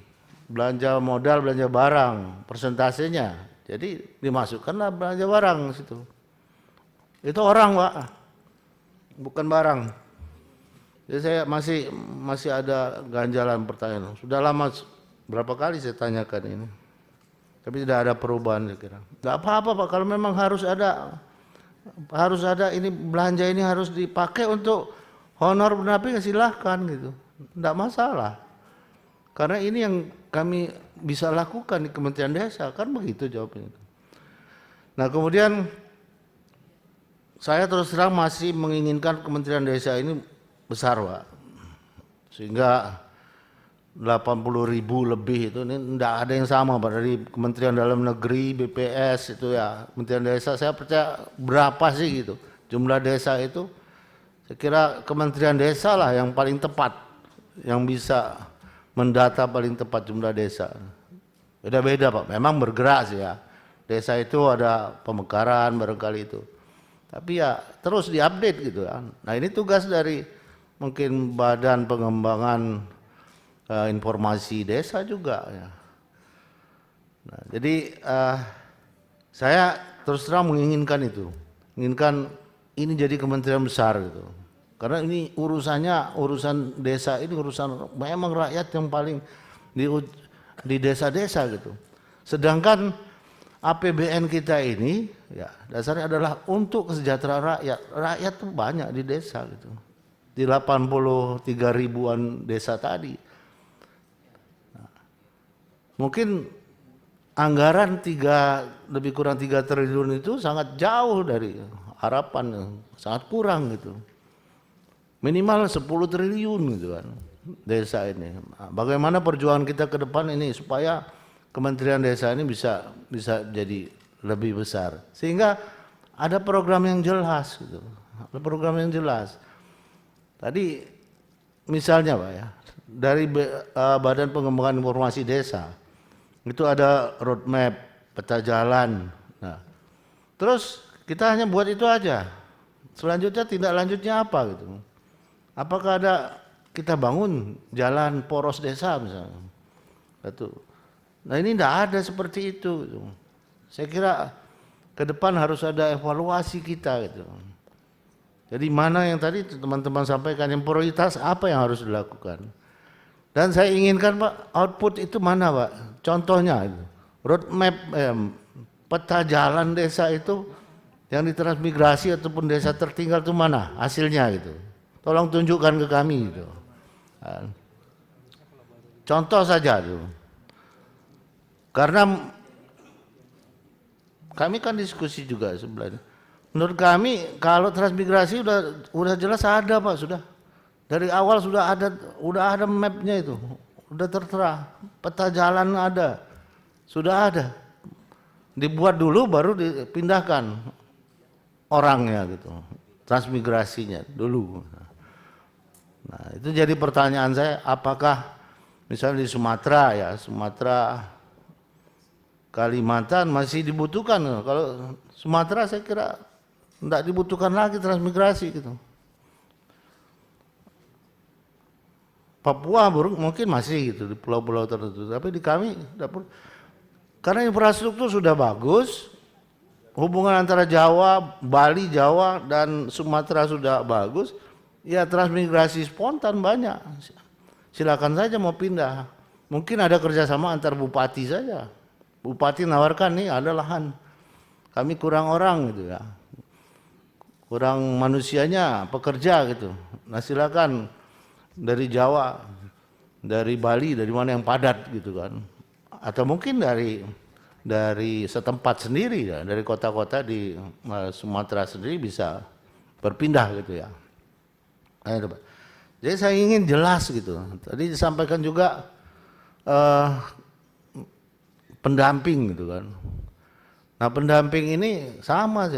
belanja modal, belanja barang persentasenya. Jadi dimasukkanlah belanja barang situ. Itu orang, Pak. bukan barang. Jadi saya masih ada ganjalan pertanyaan. Sudah lama, berapa kali saya tanyakan ini, tapi tidak ada perubahan saya kira. Nggak apa-apa Pak, kalau memang harus ada ini belanja ini harus dipakai untuk honor pendamping, silahkan gitu, tidak masalah. Karena ini yang kami bisa lakukan di Kementerian Desa, kan begitu jawabannya. Nah kemudian saya terus terang masih menginginkan Kementerian Desa ini besar Pak, sehingga 80.000 lebih itu, ini tidak ada yang sama Pak, dari Kementerian Dalam Negeri, BPS itu ya, Kementerian Desa saya percaya berapa sih gitu jumlah desa itu, saya kira Kementerian Desa lah yang paling tepat, yang bisa mendata paling tepat jumlah desa. Beda-beda Pak, memang bergerak sih ya, desa itu ada pemekaran barangkali itu, tapi ya terus diupdate gitu kan. Nah ini tugas dari mungkin Badan Pengembangan Informasi Desa juga ya. Nah, jadi saya terus terang menginginkan itu, menginginkan ini jadi kementerian besar gitu. Karena ini urusan desa ini urusan memang rakyat yang paling di desa-desa gitu. Sedangkan APBN kita ini ya dasarnya adalah untuk kesejahteraan rakyat. Rakyat tuh banyak di desa gitu. Di 83 ribuan desa tadi. Nah, mungkin anggaran lebih kurang 3 triliun itu sangat jauh dari harapan, sangat kurang gitu. Minimal 10 triliun gitu kan desa ini. Nah, bagaimana perjuangan kita ke depan ini supaya Kementerian Desa ini bisa jadi lebih besar. Sehingga ada program yang jelas gitu. Ada program yang jelas. Tadi misalnya Pak ya, dari Badan Pengembangan Informasi Desa itu ada roadmap, peta jalan. Nah, terus kita hanya buat itu aja. Selanjutnya tindak lanjutnya apa gitu? Apakah ada kita bangun jalan poros desa misalnya? Nah ini tidak ada seperti itu. Gitu. Saya kira ke depan harus ada evaluasi kita gitu. Jadi mana yang tadi teman-teman sampaikan yang prioritas apa yang harus dilakukan. Dan saya inginkan Pak output itu mana Pak? Contohnya itu roadmap peta jalan desa itu yang ditransmigrasi ataupun desa tertinggal itu mana hasilnya gitu. Tolong tunjukkan ke kami gitu. Contoh saja tuh. Karena kami kan diskusi juga sebenarnya. Menurut kami kalau transmigrasi udah jelas ada Pak, sudah. Dari awal sudah ada mapnya itu. Udah tertera, peta jalan ada. Sudah ada. Dibuat dulu baru dipindahkan orangnya gitu. Transmigrasinya dulu. Nah, itu jadi pertanyaan saya, apakah misalnya di Sumatera ya, Sumatera Kalimantan masih dibutuhkan. Kalau Sumatera saya kira tidak dibutuhkan lagi transmigrasi gitu. Papua mungkin masih gitu di pulau-pulau tertentu, tapi di kami tidak perlu. Karena infrastruktur sudah bagus, hubungan antara Jawa, Bali, Jawa dan Sumatera sudah bagus, ya transmigrasi spontan banyak. Silakan saja mau pindah. Mungkin ada kerjasama antar bupati saja. Bupati nawarkan nih ada lahan, kami kurang orang gitu ya, kurang manusianya, pekerja gitu. Nah silakan dari Jawa, dari Bali, dari mana yang padat gitu kan, atau mungkin dari setempat sendiri ya, dari kota-kota di Sumatera sendiri bisa berpindah gitu ya. Nah, jadi saya ingin jelas gitu. Tadi disampaikan juga pendamping gitu kan. Nah pendamping ini sama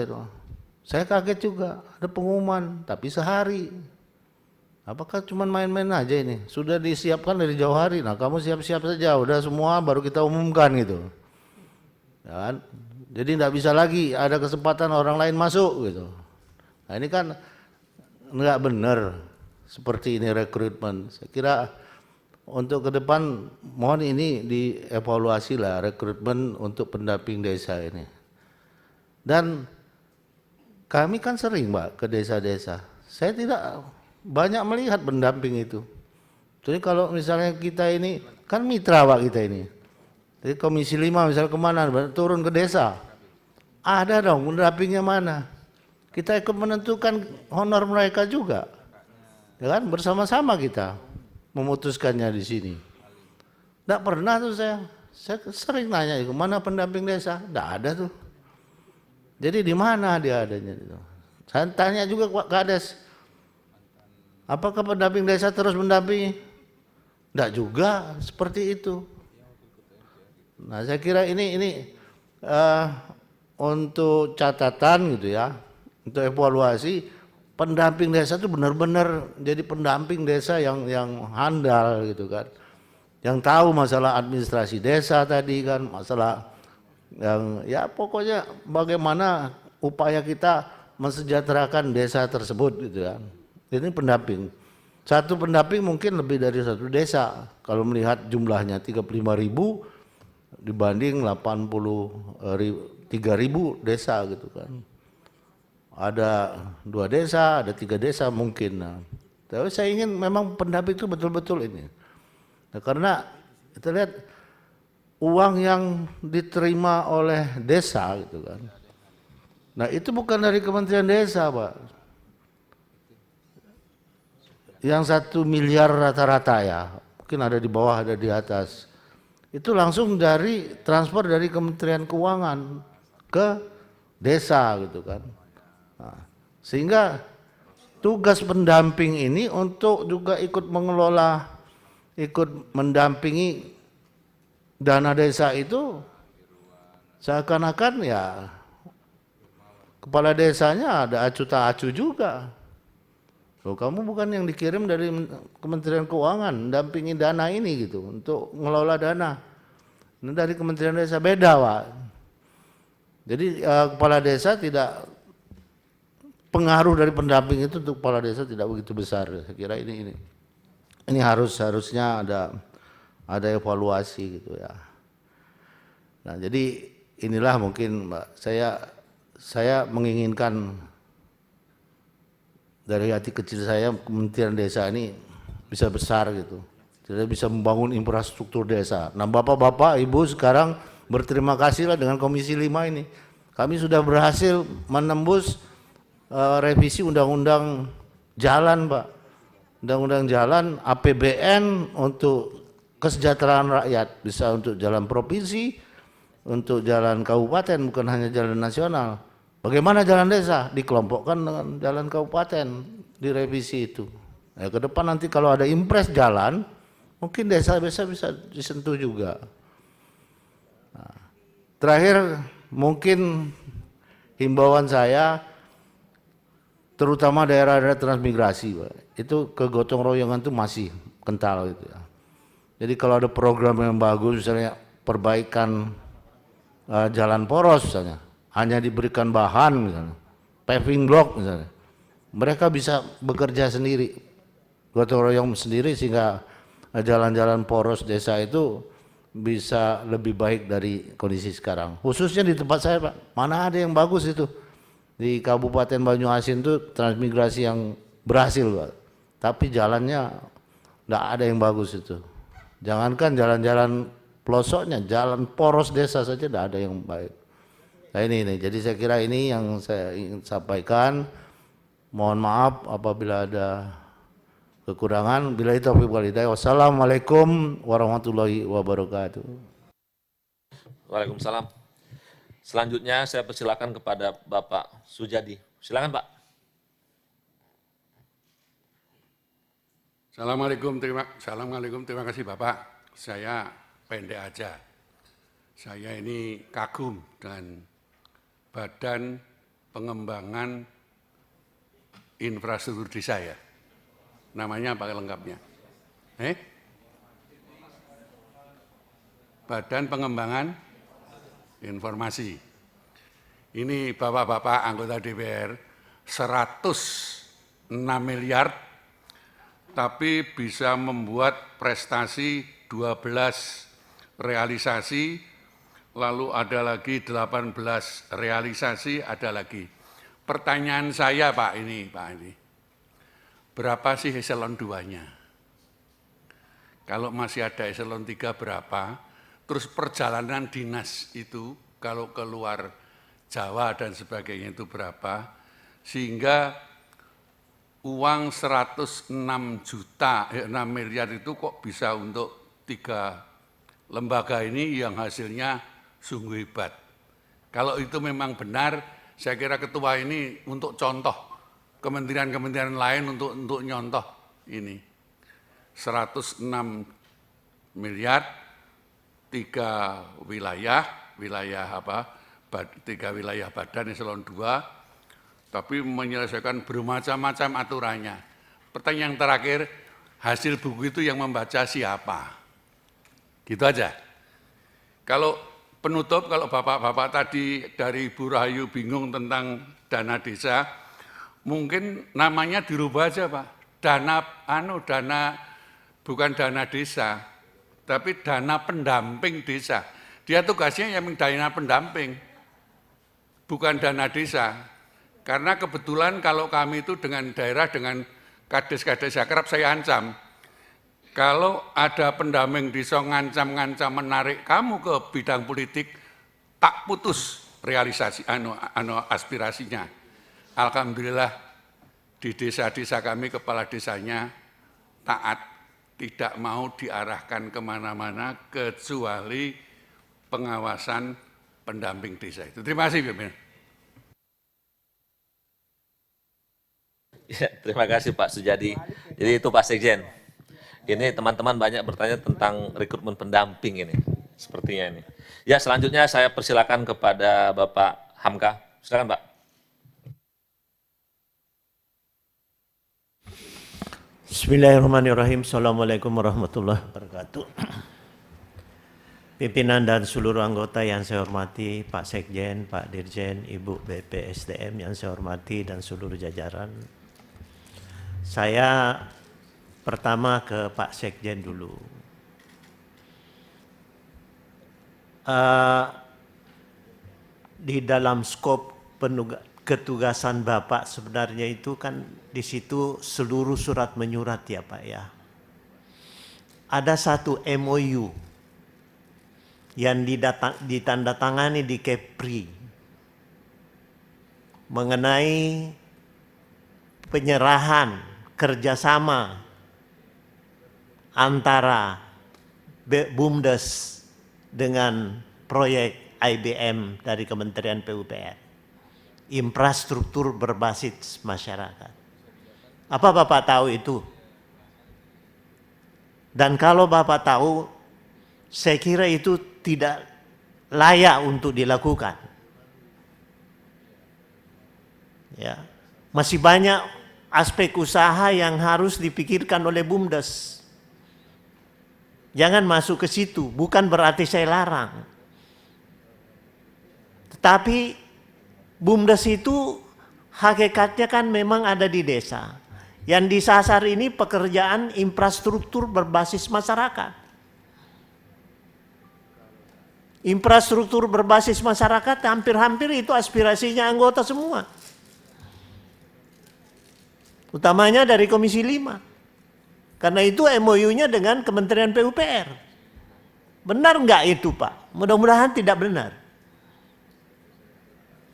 saya kaget juga ada pengumuman tapi sehari. Apakah cuma main-main aja ini? Sudah disiapkan dari jauh hari. Nah kamu siap-siap saja, udah semua baru kita umumkan gitu. Ya kan? Jadi tidak bisa lagi ada kesempatan orang lain masuk gitu. Nah ini kan nggak benar seperti ini rekrutmen. Saya kira untuk ke depan mohon ini dievaluasi lah rekrutmen untuk pendamping desa ini. Dan kami kan sering Mbak ke desa-desa. Saya tidak banyak melihat pendamping itu. Jadi kalau misalnya kita ini, kan mitra Pak kita ini. Jadi Komisi 5 misalnya kemana, turun ke desa. Ada dong pendampingnya mana. Kita ikut menentukan honor mereka juga. Ya kan, bersama-sama kita memutuskannya di sini. Tidak pernah tuh saya sering nanya, mana pendamping desa? Tidak ada tuh. Jadi di mana dia adanya itu? Saya tanya juga Pak Kades, apakah pendamping desa terus mendampingi? Tidak juga seperti itu. Nah saya kira ini untuk catatan gitu ya, untuk evaluasi pendamping desa itu benar-benar jadi pendamping desa yang handal gitu kan, yang tahu masalah administrasi desa tadi kan, masalah yang ya pokoknya bagaimana upaya kita mensejahterakan desa tersebut gitu kan. Ini pendamping. Satu pendamping mungkin lebih dari satu desa. Kalau melihat jumlahnya 35.000 dibanding 83.000 desa gitu kan. Ada 2 desa, ada 3 desa mungkin. Nah, tapi saya ingin memang pendamping itu betul-betul ini. Nah, karena kita lihat uang yang diterima oleh desa gitu kan. Nah itu bukan dari Kementerian Desa Pak. Yang 1 miliar rata-rata ya, mungkin ada di bawah ada di atas. Itu langsung dari transfer dari Kementerian Keuangan ke desa gitu kan. Nah, sehingga tugas pendamping ini untuk juga ikut mengelola, ikut mendampingi dana desa itu seakan-akan ya kepala desanya ada acu tak acu juga. Loh, kamu bukan yang dikirim dari Kementerian Keuangan dampingi dana ini gitu untuk mengelola dana. Ini dari Kementerian Desa, beda Pak. Jadi kepala desa tidak, pengaruh dari pendamping itu untuk kepala desa tidak begitu besar. Saya kira ini harusnya ada evaluasi gitu ya. Nah jadi inilah mungkin Mbak, saya menginginkan dari hati kecil saya Kementerian Desa ini bisa besar gitu, jadi bisa membangun infrastruktur desa. Nah bapak-bapak ibu sekarang berterima kasihlah dengan Komisi 5 ini, kami sudah berhasil menembus revisi undang-undang jalan Pak, undang-undang jalan APBN untuk kesejahteraan rakyat, bisa untuk jalan provinsi, untuk jalan kabupaten, bukan hanya jalan nasional. Bagaimana jalan desa? Dikelompokkan dengan jalan kabupaten, direvisi itu. Ke depan nanti kalau ada impres jalan, mungkin desa bisa disentuh juga. Nah, terakhir mungkin himbauan saya, terutama daerah-daerah transmigrasi, Pak, itu kegotong royongan itu masih kental gitu ya. Jadi kalau ada program yang bagus, misalnya perbaikan jalan poros misalnya, hanya diberikan bahan misalnya, paving block misalnya, mereka bisa bekerja sendiri, gotong royong sendiri, sehingga jalan-jalan poros desa itu bisa lebih baik dari kondisi sekarang. Khususnya di tempat saya Pak, mana ada yang bagus itu. Di Kabupaten Banyuasin itu transmigrasi yang berhasil Pak, tapi jalannya enggak ada yang bagus itu. Jangankan jalan-jalan pelosoknya, jalan poros desa saja enggak ada yang baik. Nah ini, jadi saya kira ini yang saya ingin sampaikan. Mohon maaf apabila ada kekurangan. Billahi taufiq wal hidayah. Wassalamualaikum warahmatullahi wabarakatuh. Waalaikumsalam. Selanjutnya saya persilakan kepada Bapak Sujadi. Silakan Pak. Assalamualaikum, terima kasih Bapak. Saya pendek aja. Saya ini kagum dengan Badan Pengembangan Infrastruktur Desa ya. Namanya apa lengkapnya? Badan Pengembangan Informasi. Ini bapak-bapak anggota DPR 106 miliar, tapi bisa membuat prestasi 12 realisasi, lalu ada lagi 18 realisasi, ada lagi. Pertanyaan saya Pak ini, berapa sih eselon 2-nya? Kalau masih ada eselon 3 berapa? Terus perjalanan dinas itu kalau keluar Jawa dan sebagainya itu berapa? Sehingga uang 106 miliar itu kok bisa untuk 3 lembaga ini yang hasilnya sungguh hebat. Kalau itu memang benar, saya kira ketua ini untuk contoh kementerian-kementerian lain untuk nyontoh ini. 106 miliar, 3 wilayah apa? 3 wilayah badan eselon 2, tapi menyelesaikan bermacam-macam aturannya. Pertanyaan yang terakhir, hasil buku itu yang membaca siapa? Gitu aja. Kalau penutup, kalau bapak-bapak tadi dari Ibu Rahayu bingung tentang dana desa, mungkin namanya dirubah aja Pak. Dana bukan dana desa, tapi dana pendamping desa. Dia tugasnya yang dana pendamping, bukan dana desa. Karena kebetulan kalau kami itu dengan daerah, dengan kades-kades akrab saya ancam. Kalau ada pendamping desa ngancam-ngancam menarik kamu ke bidang politik, tak putus realisasi aspirasinya. Alhamdulillah di desa-desa kami kepala desanya taat, tidak mau diarahkan kemana-mana kecuali pengawasan pendamping desa itu. Terima kasih, Pimpin. Ya, terima kasih Pak Sujadi. Jadi itu Pak Sekjen. Ini teman-teman banyak bertanya tentang rekrutmen pendamping ini, sepertinya ini. Ya, selanjutnya saya persilakan kepada Bapak Hamka. Silakan Pak. Bismillahirrahmanirrahim. Assalamualaikum warahmatullahi wabarakatuh. Pimpinan dan seluruh anggota yang saya hormati, Pak Sekjen, Pak Dirjen, Ibu BPSDM yang saya hormati dan seluruh jajaran. Saya pertama ke Pak Sekjen dulu. Di dalam skop ketugasan Bapak sebenarnya itu kan di situ seluruh surat menyurat ya Pak ya. Ada satu MOU yang ditandatangani di Kepri mengenai penyerahan kerjasama antara BUMDes dengan proyek IBM dari Kementerian PUPR, infrastruktur berbasis masyarakat. Apa Bapak tahu itu? Dan kalau Bapak tahu, saya kira itu tidak layak untuk dilakukan. Ya, masih banyak aspek usaha yang harus dipikirkan oleh BUMDes. Jangan masuk ke situ, bukan berarti saya larang. Tetapi BUMDes itu hakikatnya kan memang ada di desa. Yang disasar ini pekerjaan infrastruktur berbasis masyarakat. Infrastruktur berbasis masyarakat hampir-hampir itu aspirasinya anggota semua. Utamanya dari Komisi 5. Karena itu MOU-nya dengan Kementerian PUPR. Benar enggak itu Pak? Mudah-mudahan tidak benar.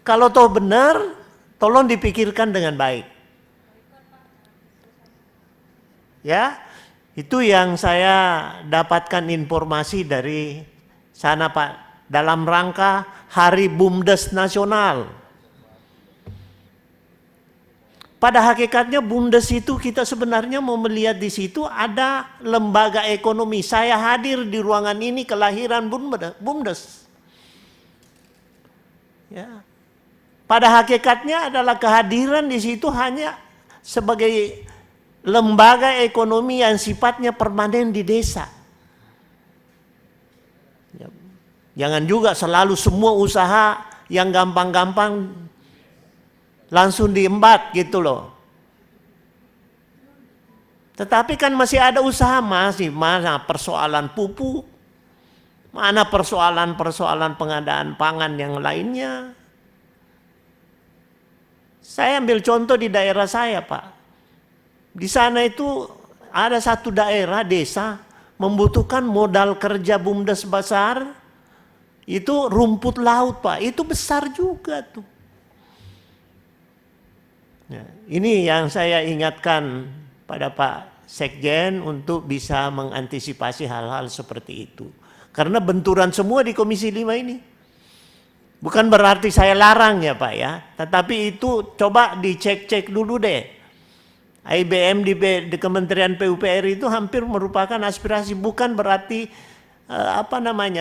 Kalau toh benar, tolong dipikirkan dengan baik. Ya, itu yang saya dapatkan informasi dari sana Pak. Dalam rangka Hari BUMDes Nasional. Pada hakikatnya BUMDes itu kita sebenarnya mau melihat di situ ada lembaga ekonomi. Saya hadir di ruangan ini kelahiran BUMDes. Ya. Pada hakikatnya adalah kehadiran di situ hanya sebagai lembaga ekonomi yang sifatnya permanen di desa. Ya. Jangan juga selalu semua usaha yang gampang-gampang langsung diembat gitu loh. Tetapi kan masih ada usaha, masih mana persoalan pupuk, mana persoalan-persoalan pengadaan pangan yang lainnya. Saya ambil contoh di daerah saya Pak. Di sana itu ada satu daerah desa membutuhkan modal kerja BUMDes besar, itu rumput laut Pak, itu besar juga tuh. Ya, ini yang saya ingatkan pada Pak Sekjen untuk bisa mengantisipasi hal-hal seperti itu. Karena benturan semua di Komisi 5 ini. Bukan berarti saya larang ya Pak ya, tetapi itu coba dicek-cek dulu deh. IBM di Kementerian PUPR itu hampir merupakan aspirasi, bukan berarti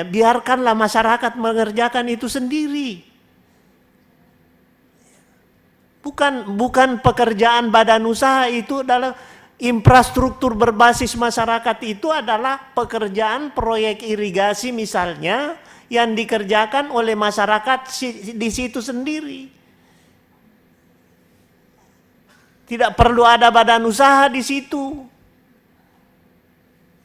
biarkanlah masyarakat mengerjakan itu sendiri. Bukan pekerjaan badan usaha, itu adalah infrastruktur berbasis masyarakat, itu adalah pekerjaan proyek irigasi misalnya yang dikerjakan oleh masyarakat di situ sendiri. Tidak perlu ada badan usaha di situ.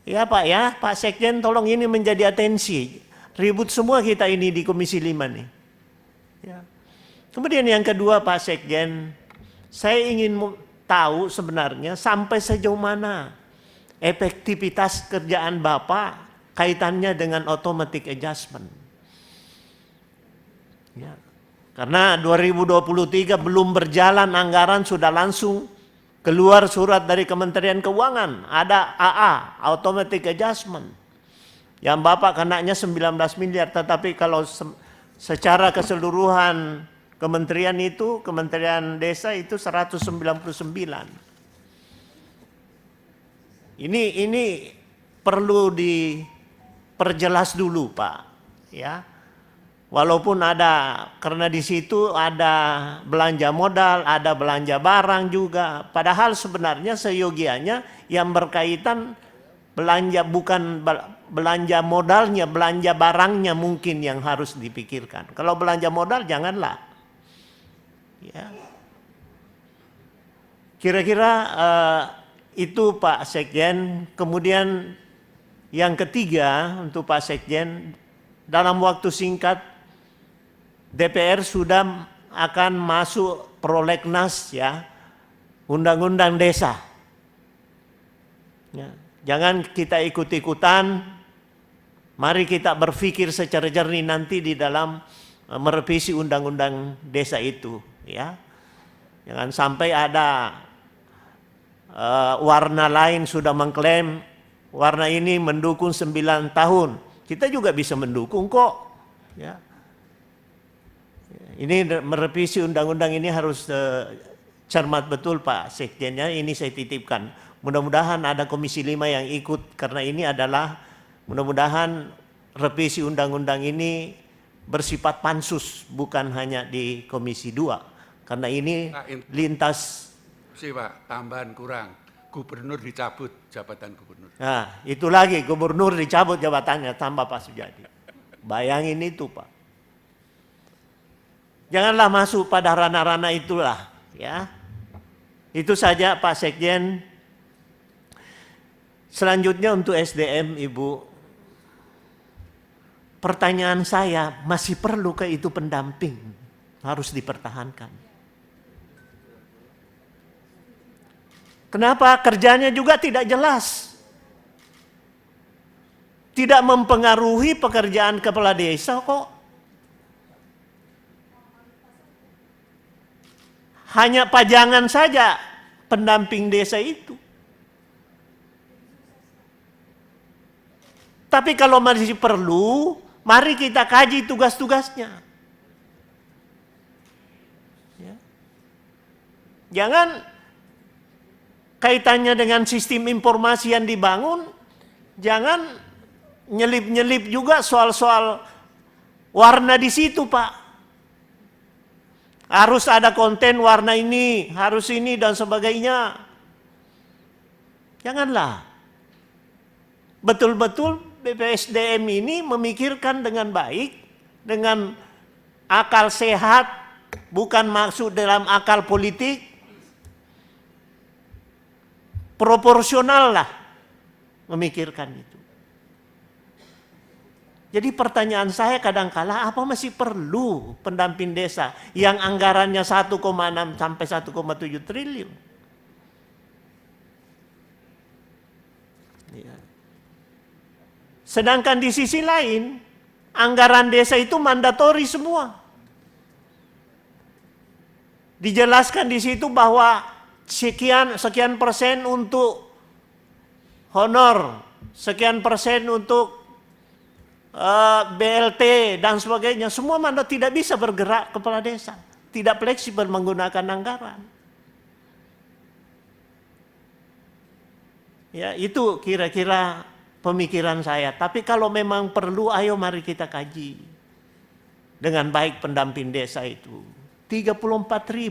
Ya Pak ya, Pak Sekjen tolong ini menjadi atensi. Ribut semua kita ini di Komisi 5 nih. Ya. Kemudian yang kedua Pak Sekjen, saya ingin tahu sebenarnya sampai sejauh mana efektivitas kerjaan Bapak kaitannya dengan automatic adjustment. Ya. Karena 2023 belum berjalan anggaran sudah langsung keluar surat dari Kementerian Keuangan, ada AA, automatic adjustment. Yang Bapak kenanya 19 miliar, tetapi kalau secara keseluruhan kementerian itu, Kementerian Desa itu 199. Ini perlu diperjelas dulu Pak, ya. Walaupun ada, karena di situ ada belanja modal, ada belanja barang juga. Padahal sebenarnya seyogianya yang berkaitan belanja bukan belanja modalnya, belanja barangnya mungkin yang harus dipikirkan. Kalau belanja modal janganlah. Ya. Kira-kira itu Pak Sekjen. Kemudian yang ketiga untuk Pak Sekjen, dalam waktu singkat DPR sudah akan masuk prolegnas ya, undang-undang desa. Ya, jangan kita ikut-ikutan, mari kita berpikir secara jernih nanti di dalam merevisi undang-undang desa itu. Ya, jangan sampai ada warna lain sudah mengklaim warna ini mendukung 9 tahun. Kita juga bisa mendukung kok. Ya. Ini merevisi undang-undang ini harus cermat betul Pak Sekjennya, ini saya titipkan. Mudah-mudahan ada Komisi 5 yang ikut, karena ini adalah mudah-mudahan revisi undang-undang ini bersifat pansus, bukan hanya di Komisi 2. Karena ini lintas. Pak, tambahan kurang. Gubernur dicabut jabatan gubernur. Nah, itu lagi, gubernur dicabut jabatannya, tambah Pak Sujadi. Bayangin itu Pak. Janganlah masuk pada ranah-ranah itulah, ya. Itu saja Pak Sekjen. Selanjutnya untuk SDM Ibu. Pertanyaan saya, masih perlukah itu pendamping? Harus dipertahankan. Kenapa? Kerjanya juga tidak jelas. Tidak mempengaruhi pekerjaan kepala desa kok. Hanya pajangan saja pendamping desa itu. Tapi kalau masih perlu, mari kita kaji tugas-tugasnya. Ya. Jangan kaitannya dengan sistem informasi yang dibangun, jangan nyelip-nyelip juga soal-soal warna di situ Pak. Harus ada konten warna ini, harus ini dan sebagainya. Janganlah. Betul-betul BPSDM ini memikirkan dengan baik, dengan akal sehat, bukan maksud dalam akal politik. Proporsional lah memikirkan itu. Jadi pertanyaan saya kadangkala, apa masih perlu pendamping desa yang anggarannya 1,6 sampai 1,7 triliun? Ya. Sedangkan di sisi lain, anggaran desa itu mandatori semua. Dijelaskan di situ bahwa sekian persen untuk honor, sekian persen untuk BLT dan sebagainya. Semua tidak bisa bergerak kepala desa, tidak fleksibel menggunakan anggaran. Ya, itu kira-kira pemikiran saya. Tapi kalau memang perlu, ayo mari kita kaji dengan baik pendamping desa itu. 34.000